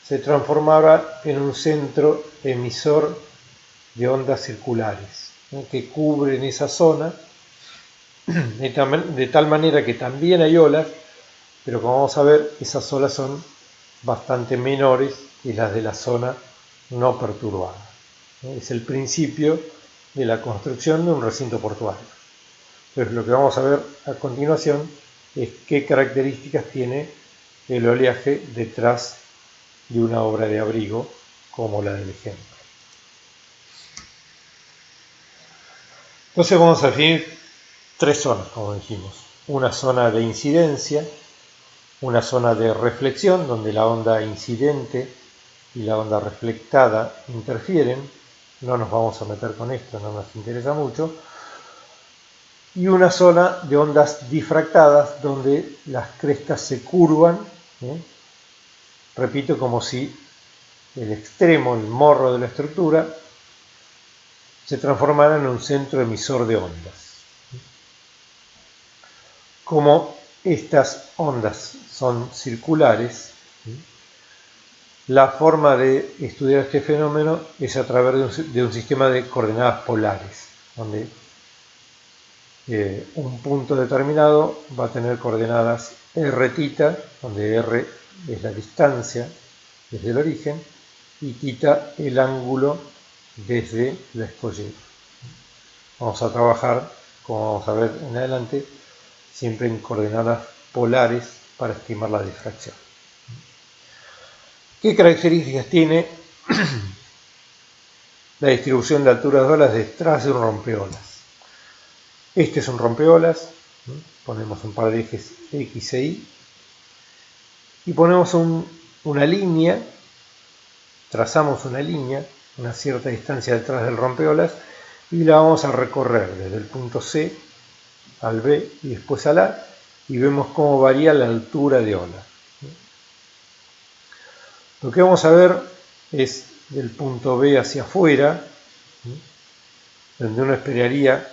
[SPEAKER 1] se transformara en un centro emisor de ondas circulares, que cubren esa zona de tal manera que también hay olas, pero como vamos a ver, esas olas son bastante menores que las de la zona no perturbada. Es el principio de la construcción de un recinto portuario. Entonces lo que vamos a ver a continuación es qué características tiene el oleaje detrás de una obra de abrigo como la del ejemplo. Entonces vamos a definir tres zonas, como dijimos. Una zona de incidencia, una zona de reflexión, donde la onda incidente y la onda reflectada interfieren. No nos vamos a meter con esto, no nos interesa mucho. Y una zona de ondas difractadas, donde las crestas se curvan, repito, como si el extremo, el morro de la estructura, se transformara en un centro emisor de ondas. Como estas ondas son circulares, la forma de estudiar este fenómeno es a través de un sistema de coordenadas polares, donde un punto determinado va a tener coordenadas r-θ, donde r es la distancia desde el origen y θ el ángulo desde la escollera. Vamos a trabajar, como vamos a ver en adelante, siempre en coordenadas polares para estimar la difracción. ¿Qué características tiene la distribución de alturas de olas detrás de un rompeolas? Este es un rompeolas, ponemos un par de ejes X e Y y ponemos una línea, trazamos una línea, una cierta distancia detrás del rompeolas y la vamos a recorrer desde el punto C al B y después al A y vemos cómo varía la altura de ola. Lo que vamos a ver es del punto B hacia afuera, donde uno esperaría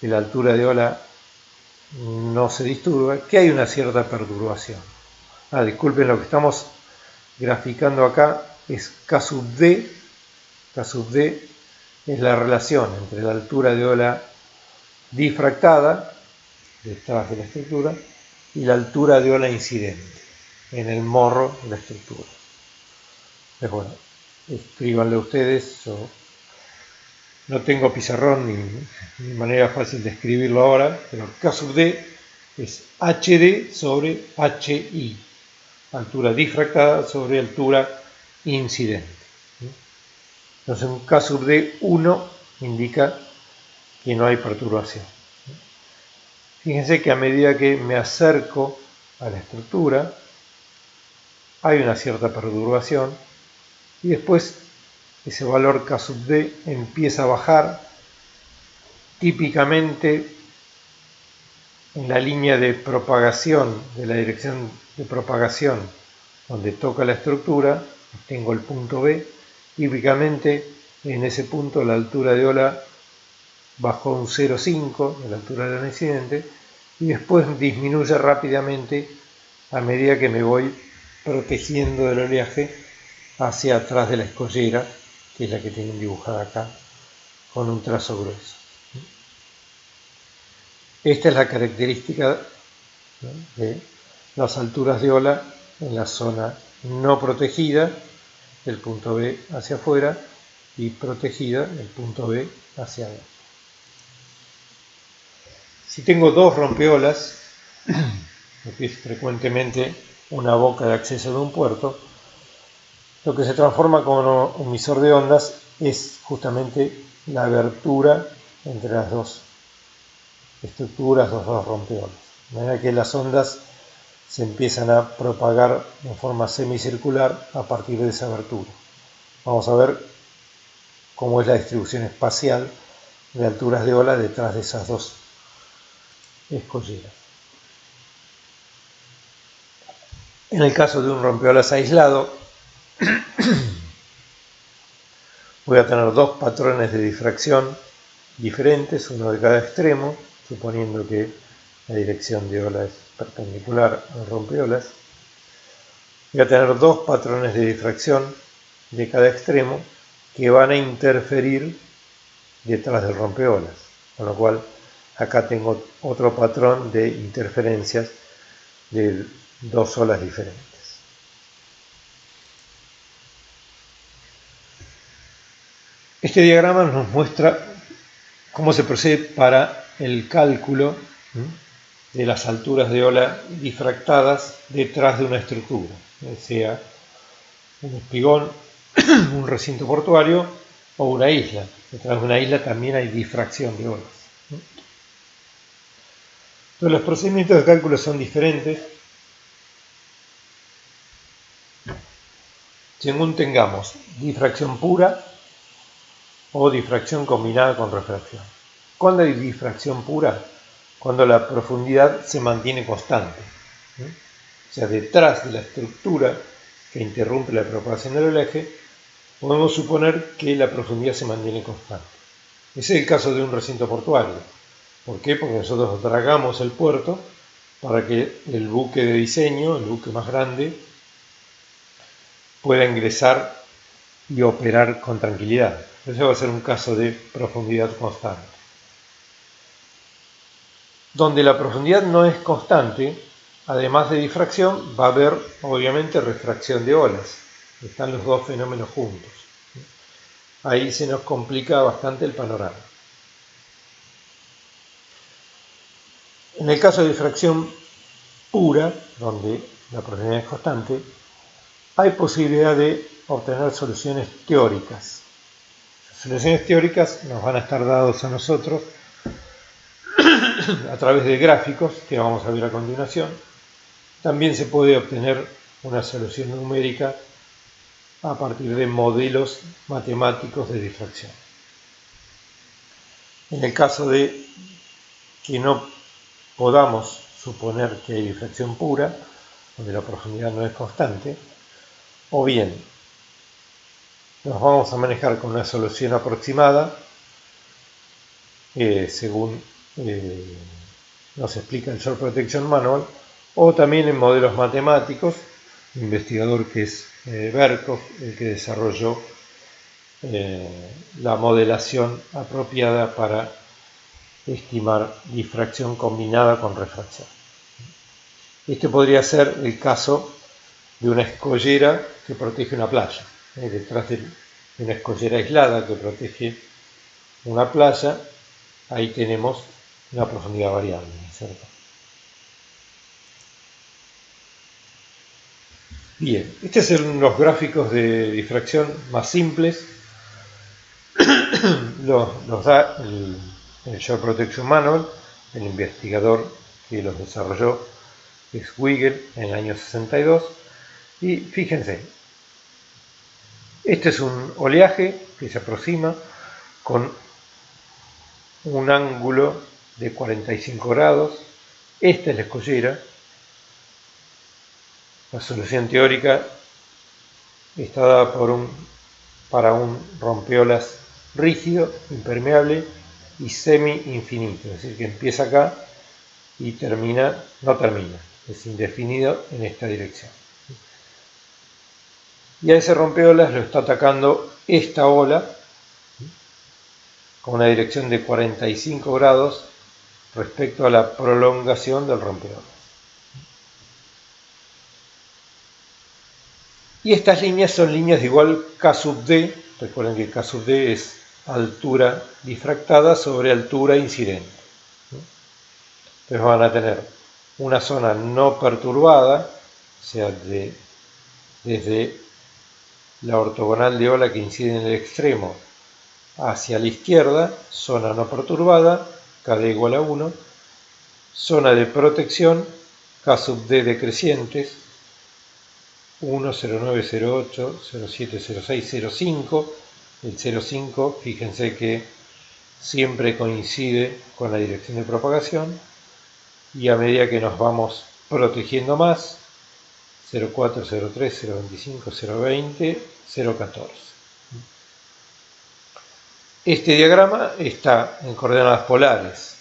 [SPEAKER 1] que la altura de ola no se disturba, que hay una cierta perturbación. Disculpen, lo que estamos graficando acá es K sub D. K sub D es la relación entre la altura de ola difractada, detrás de la estructura, y la altura de ola incidente, en el morro de la estructura. Pues bueno, escríbanle ustedes, yo no tengo pizarrón ni manera fácil de escribirlo ahora, pero K sub D es HD sobre HI, altura difractada sobre altura incidente. Entonces un K sub D 1 indica que no hay perturbación. Fíjense que a medida que me acerco a la estructura, hay una cierta perturbación y después ese valor K sub D empieza a bajar, típicamente en la línea de propagación, de la dirección de propagación donde toca la estructura, tengo el punto B, típicamente En ese punto la altura de ola bajó un 0,5 de la altura del incidente y después disminuye rápidamente a medida que me voy protegiendo del oleaje hacia atrás de la escollera, que es la que tienen dibujada acá, con un trazo grueso. Esta es la característica, ¿no?, de las alturas de ola en la zona no protegida, el punto B hacia afuera, y protegida, el punto B hacia adentro. Si tengo dos rompeolas, lo que es frecuentemente una boca de acceso de un puerto, lo que se transforma como un emisor de ondas es justamente la abertura entre las dos estructuras, los dos rompeolas. De manera que las ondas se empiezan a propagar en forma semicircular a partir de esa abertura. Vamos a ver cómo es la distribución espacial de alturas de ola detrás de esas dos escolleras. En el caso de un rompeolas aislado, voy a tener dos patrones de difracción diferentes, uno de cada extremo, suponiendo que la dirección de ola es perpendicular al rompeolas. Voy a tener dos patrones de difracción de cada extremo que van a interferir detrás del rompeolas, con lo cual acá tengo otro patrón de interferencias de dos olas diferentes. Este diagrama nos muestra cómo se procede para el cálculo de las alturas de ola difractadas detrás de una estructura, sea un espigón, un recinto portuario o una isla. Detrás de una isla también hay difracción de olas. Entonces los procedimientos de cálculo son diferentes según tengamos difracción pura o difracción combinada con refracción. ¿Cuándo hay difracción pura? Cuando la profundidad se mantiene constante. O sea, detrás de la estructura que interrumpe la propagación del oleaje, podemos suponer que la profundidad se mantiene constante. Ese es el caso de un recinto portuario. ¿Por qué? Porque nosotros dragamos el puerto para que el buque de diseño, el buque más grande, pueda ingresar y operar con tranquilidad. Ese va a ser un caso de profundidad constante. Donde la profundidad no es constante, además de difracción, va a haber obviamente refracción de olas. Están los dos fenómenos juntos. Ahí se nos complica bastante el panorama. En el caso de difracción pura, donde la profundidad es constante, hay posibilidad de obtener soluciones teóricas. Las soluciones teóricas nos van a estar dadas a nosotros a través de gráficos que vamos a ver a continuación. También se puede obtener una solución numérica a partir de modelos matemáticos de difracción. En el caso de que no podamos suponer que hay difracción pura, donde la profundidad no es constante, o bien nos vamos a manejar con una solución aproximada, según nos explica el Shore Protection Manual, o también en modelos matemáticos, un investigador que es Berkov, el que desarrolló la modelación apropiada para estimar difracción combinada con refracción. Este podría ser el caso de una escollera que protege una playa. Detrás de una escollera aislada que protege una playa, ahí tenemos una profundidad variable, ¿cierto? Bien, estos son los gráficos de difracción más simples. los da el Shore Protection Manual, el investigador que los desarrolló es Weigel en el año 62. Y fíjense, este es un oleaje que se aproxima con un ángulo de 45 grados. Esta es la escollera. La solución teórica está dada por un para un rompeolas rígido, impermeable y semi-infinito, es decir, que empieza acá y termina, no termina, es indefinido en esta dirección. Y a ese rompeolas lo está atacando esta ola con una dirección de 45 grados respecto a la prolongación del rompeolas. Y estas líneas son líneas de igual K sub D, recuerden que K sub D es altura difractada sobre altura incidente. Entonces van a tener una zona no perturbada, o sea, desde la ortogonal de ola que incide en el extremo hacia la izquierda, zona no perturbada, KD igual a 1, zona de protección, K sub D decrecientes, 1, 09, 08, 07, 06, 05, el 05, fíjense que siempre coincide con la dirección de propagación, y a medida que nos vamos protegiendo más, 04, 03, 025, 020, 014. Este diagrama está en coordenadas polares.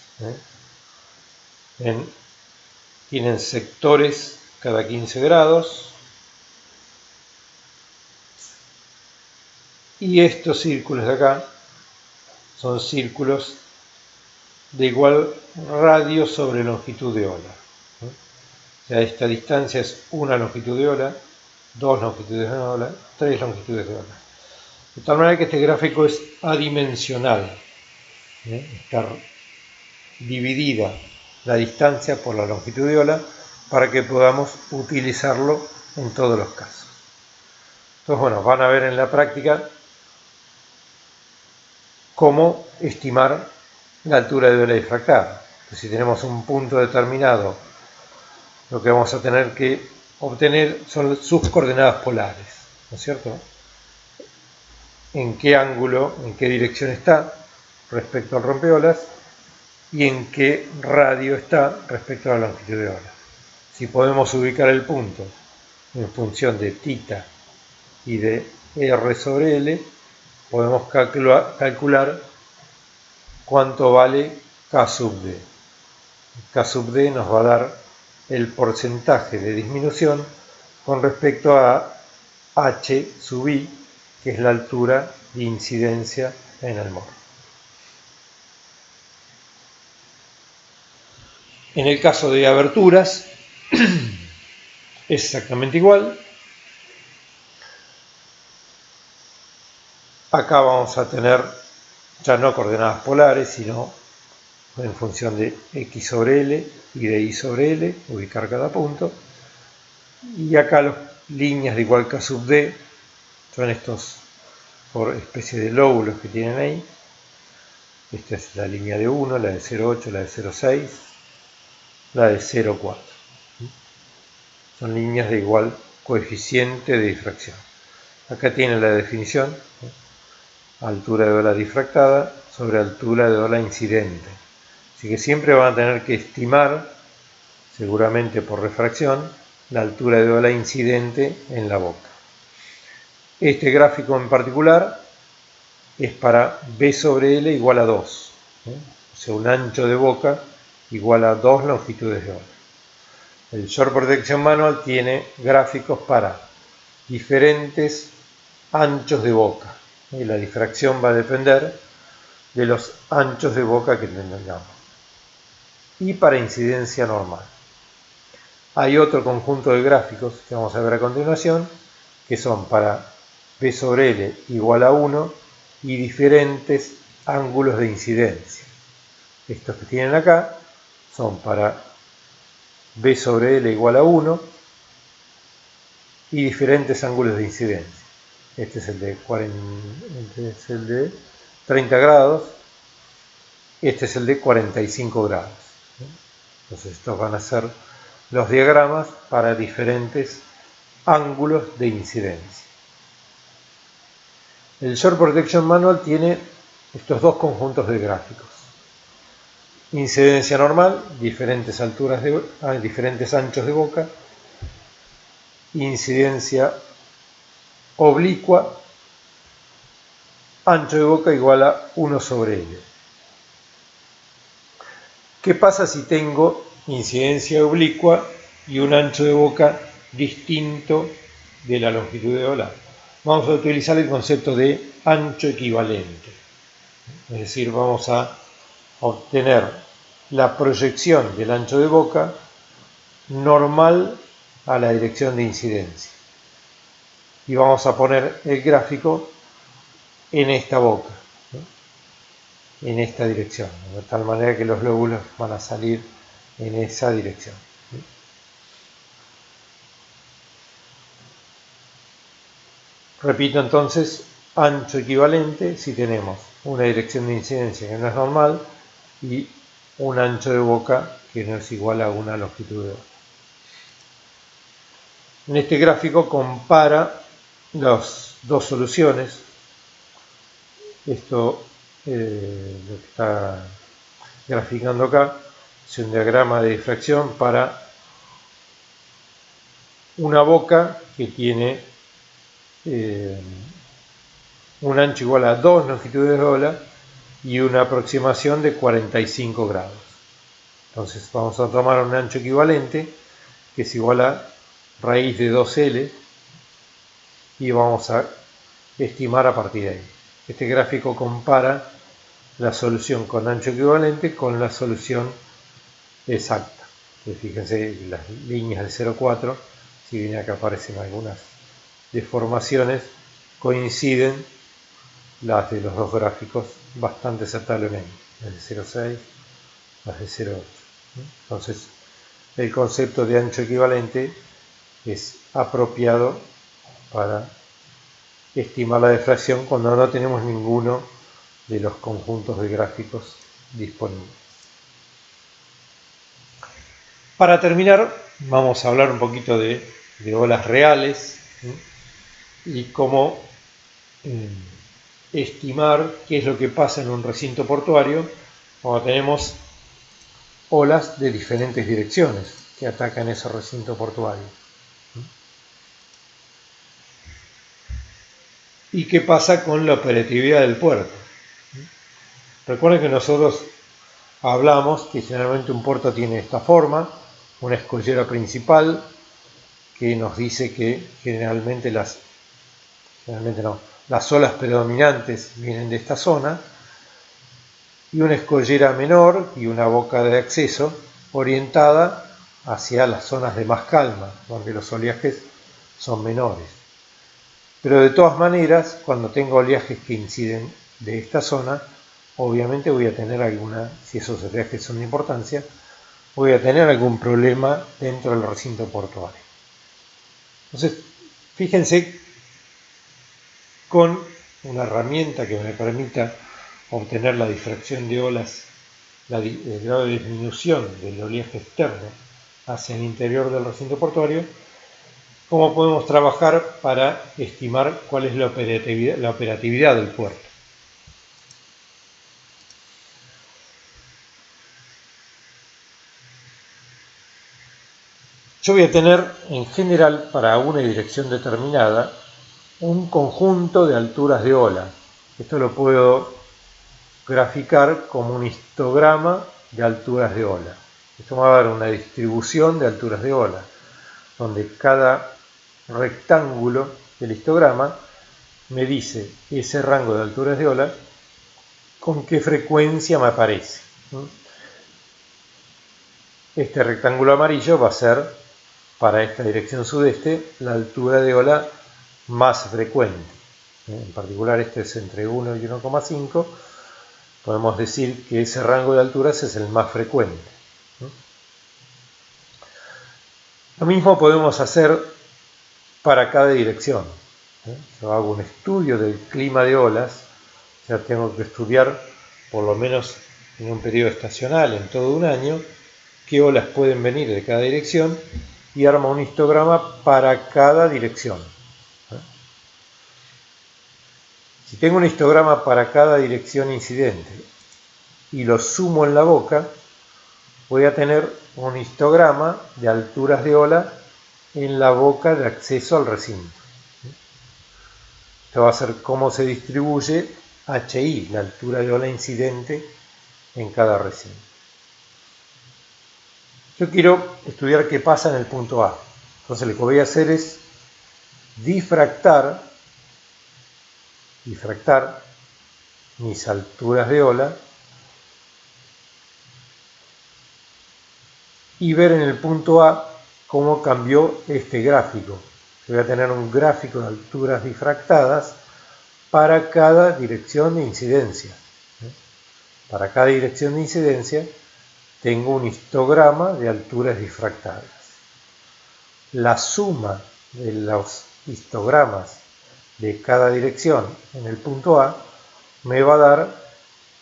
[SPEAKER 1] Tienen sectores cada 15 grados. Y estos círculos de acá son círculos de igual radio sobre longitud de ola. O sea, esta distancia es una longitud de ola, 2 longitudes de ola, 3 longitudes de ola. De tal manera que este gráfico es adimensional. Está dividida la distancia por la longitud de ola para que podamos utilizarlo en todos los casos. Entonces, bueno, van a ver en la práctica cómo estimar la altura de ola difractada. Entonces, si tenemos un punto determinado, lo que vamos a tener que obtener son sus coordenadas polares, ¿no es cierto? En qué ángulo, en qué dirección está respecto al rompeolas y en qué radio está respecto a la longitud de ola. Si podemos ubicar el punto en función de θ y de R sobre L, podemos calcular cuánto vale K sub D. K sub D nos va a dar el porcentaje de disminución con respecto a H sub I, que es la altura de incidencia en el morro. En el caso de aberturas, es exactamente igual. Acá vamos a tener ya no coordenadas polares, sino en función de X sobre L y de Y sobre L, ubicar cada punto. Y acá las líneas de igual K sub D son estos por especie de lóbulos que tienen ahí. Esta es la línea de 1, la de 0,8, la de 0,6, la de 0,4. Son líneas de igual coeficiente de difracción. Acá tienen la definición, altura de ola difractada sobre altura de ola incidente. Así que siempre van a tener que estimar, seguramente por refracción, la altura de ola incidente en la boca. Este gráfico en particular es para B sobre L igual a 2. O sea, un ancho de boca igual a 2 longitudes de ola. El Short Protection Manual tiene gráficos para diferentes anchos de boca. Y la difracción va a depender de los anchos de boca que tengamos. Y para incidencia normal. Hay otro conjunto de gráficos que vamos a ver a continuación, que son para B sobre L igual a 1 y diferentes ángulos de incidencia. Estos que tienen acá son para B sobre L igual a 1 y diferentes ángulos de incidencia. Este es el de 30 grados, este es el de 45 grados. Entonces estos van a ser los diagramas para diferentes ángulos de incidencia. El Short Protection Manual tiene estos dos conjuntos de gráficos. Incidencia normal, diferentes alturas diferentes anchos de boca. Incidencia oblicua, ancho de boca igual a 1 sobre L. ¿Qué pasa si tengo incidencia oblicua y un ancho de boca distinto de la longitud de ola? Vamos a utilizar el concepto de ancho equivalente. Es decir, vamos a obtener la proyección del ancho de boca normal a la dirección de incidencia. Y vamos a poner el gráfico en esta boca, ¿no? En esta dirección, de tal manera que los lóbulos van a salir en esa dirección. Repito entonces, ancho equivalente si tenemos una dirección de incidencia que no es normal y un ancho de boca que no es igual a una longitud de ola. En este gráfico compara las dos soluciones. Esto lo que está graficando acá es un diagrama de difracción para una boca que tiene un ancho igual a 2 longitudes de ola y una aproximación de 45 grados. Entonces vamos a tomar un ancho equivalente que es igual a raíz de 2L y vamos a estimar a partir de ahí. Este gráfico compara la solución con ancho equivalente con la solución exacta. Fíjense las líneas de 0,4, si bien acá aparecen algunas deformaciones, coinciden las de los dos gráficos bastante aceptablemente, las de 0,6, las de 0,8. Entonces, el concepto de ancho equivalente es apropiado para estimar la difracción cuando no tenemos ninguno de los conjuntos de gráficos disponibles. Para terminar, vamos a hablar un poquito de olas reales, ¿sí? Y cómo estimar qué es lo que pasa en un recinto portuario cuando tenemos olas de diferentes direcciones que atacan ese recinto portuario. ¿Y qué pasa con la operatividad del puerto? Recuerden que nosotros hablamos que generalmente un puerto tiene esta forma, una escollera principal que nos dice que generalmente las olas predominantes vienen de esta zona, y una escollera menor y una boca de acceso orientada hacia las zonas de más calma, donde los oleajes son menores. Pero de todas maneras, cuando tengo oleajes que inciden de esta zona, obviamente voy a tener si esos oleajes son de importancia, voy a tener algún problema dentro del recinto portuario. Entonces, fíjense, con una herramienta que me permita obtener la difracción de olas, el grado de disminución del oleaje externo hacia el interior del recinto portuario, cómo podemos trabajar para estimar cuál es la operatividad del puerto. Yo voy a tener, en general, para una dirección determinada, un conjunto de alturas de ola. Esto lo puedo graficar como un histograma de alturas de ola. Esto me va a dar una distribución de alturas de ola, donde cada rectángulo del histograma me dice ese rango de alturas de ola con qué frecuencia me aparece. Este rectángulo amarillo va a ser, para esta dirección sudeste, la altura de ola más frecuente. En particular este es entre 1 y 1,5. Podemos decir que ese rango de alturas es el más frecuente. Lo mismo podemos hacer para cada dirección. Yo hago un estudio del clima de olas, ya tengo que estudiar por lo menos en un periodo estacional, en todo un año, qué olas pueden venir de cada dirección y armo un histograma para cada dirección. Si tengo un histograma para cada dirección incidente y lo sumo en la boca, voy a tener un histograma de alturas de ola en la boca de acceso al recinto. Esto va a ser cómo se distribuye HI, la altura de ola incidente en cada recinto. Yo quiero estudiar qué pasa en el punto A. Entonces lo que voy a hacer es difractar mis alturas de ola y ver en el punto A cómo cambió este gráfico. Voy a tener un gráfico de alturas difractadas para cada dirección de incidencia. Para cada dirección de incidencia tengo un histograma de alturas difractadas. La suma de los histogramas de cada dirección en el punto A me va a dar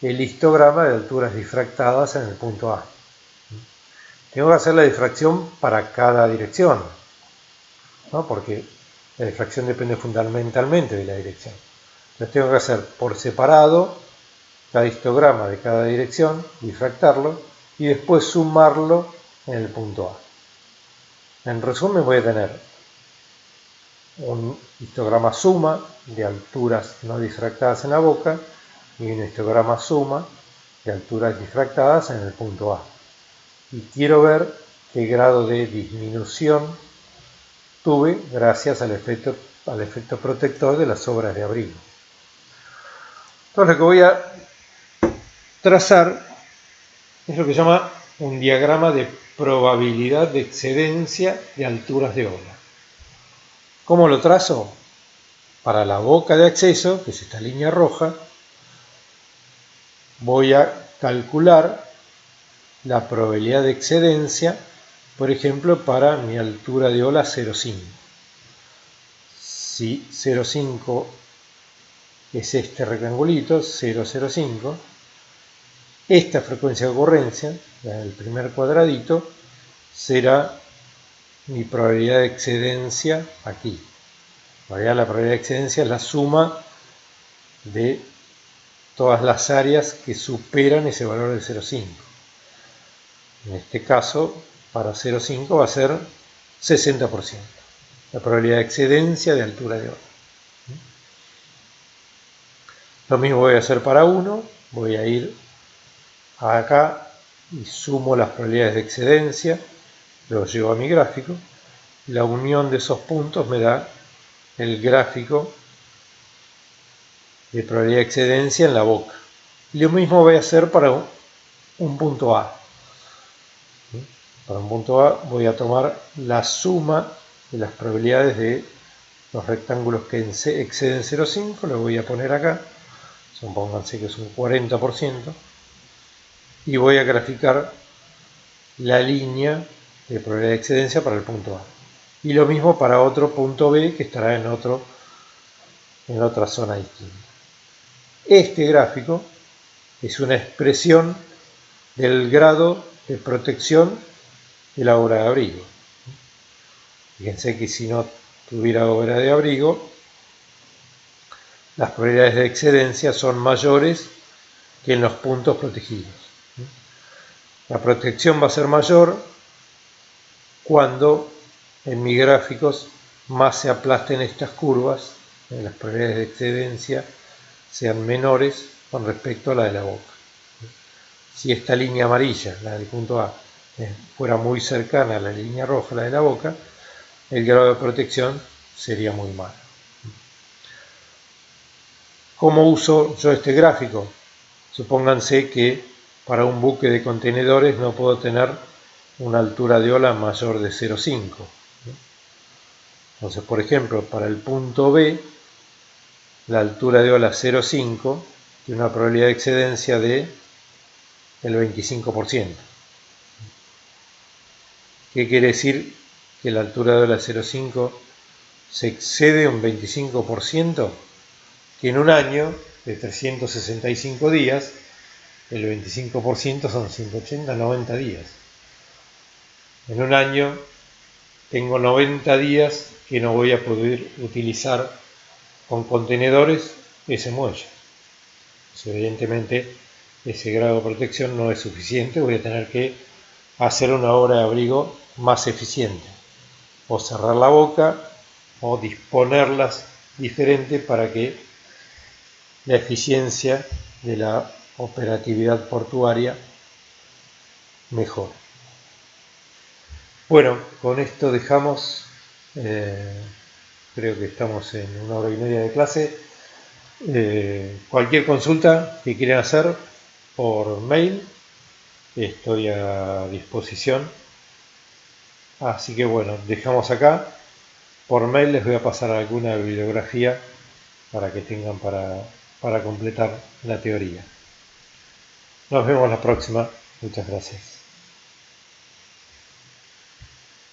[SPEAKER 1] el histograma de alturas difractadas en el punto A. Tengo que hacer la difracción para cada dirección, ¿no? Porque la difracción depende fundamentalmente de la dirección. Entonces tengo que hacer por separado cada histograma de cada dirección, difractarlo y después sumarlo en el punto A. En resumen voy a tener un histograma suma de alturas no difractadas en la boca y un histograma suma de alturas difractadas en el punto A. Y quiero ver qué grado de disminución tuve gracias al efecto protector de las sobras de abrigo. Entonces lo que voy a trazar es lo que se llama un diagrama de probabilidad de excedencia de alturas de ola. ¿Cómo lo trazo? Para la boca de acceso, que es esta línea roja, voy a calcular la probabilidad de excedencia, por ejemplo, para mi altura de ola 0,5. Si 0,5 es este rectangulito, 0,05, esta frecuencia de ocurrencia, la del primer cuadradito, será mi probabilidad de excedencia aquí. La probabilidad de excedencia es la suma de todas las áreas que superan ese valor de 0,5. En este caso, para 0,5 va a ser 60%. La probabilidad de excedencia de altura de ola. Lo mismo voy a hacer para 1. Voy a ir acá y sumo las probabilidades de excedencia. Lo llevo a mi gráfico. La unión de esos puntos me da el gráfico de probabilidad de excedencia en la boca. Lo mismo voy a hacer para un punto A. Para un punto A voy a tomar la suma de las probabilidades de los rectángulos que exceden 0,5, lo voy a poner acá, supónganse que es un 40%, y voy a graficar la línea de probabilidad de excedencia para el punto A. Y lo mismo para otro punto B que estará en otra zona distinta. Este gráfico es una expresión del grado de protección de la obra de abrigo. Fíjense que si no tuviera obra de abrigo, las probabilidades de excedencia son mayores que en los puntos protegidos. La protección va a ser mayor cuando en mis gráficos más se aplasten estas curvas, las probabilidades de excedencia sean menores con respecto a la de la boca. Si esta línea amarilla, la del punto A, fuera muy cercana a la línea roja, la de la boca, el grado de protección sería muy malo. ¿Cómo uso yo este gráfico? Supónganse que para un buque de contenedores no puedo tener una altura de ola mayor de 0,5. Entonces, por ejemplo, para el punto B, la altura de ola 0,5 tiene una probabilidad de excedencia del 25%. ¿Qué quiere decir que la altura de ola 0,5 se excede un 25%? Que en un año de 365 días, el 25% son 180, 90 días. En un año tengo 90 días que no voy a poder utilizar con contenedores ese muelle. Pues evidentemente ese grado de protección no es suficiente, voy a tener que hacer una obra de abrigo más eficiente. O cerrar la boca o disponerlas diferente para que la eficiencia de la operatividad portuaria mejor. Bueno, con esto dejamos, creo que estamos en 1 hora y media de clase. Cualquier consulta que quieran hacer por mail, estoy a disposición. Así que bueno, dejamos acá. Por mail les voy a pasar alguna bibliografía para que tengan para completar la teoría. Nos vemos la próxima. Muchas gracias.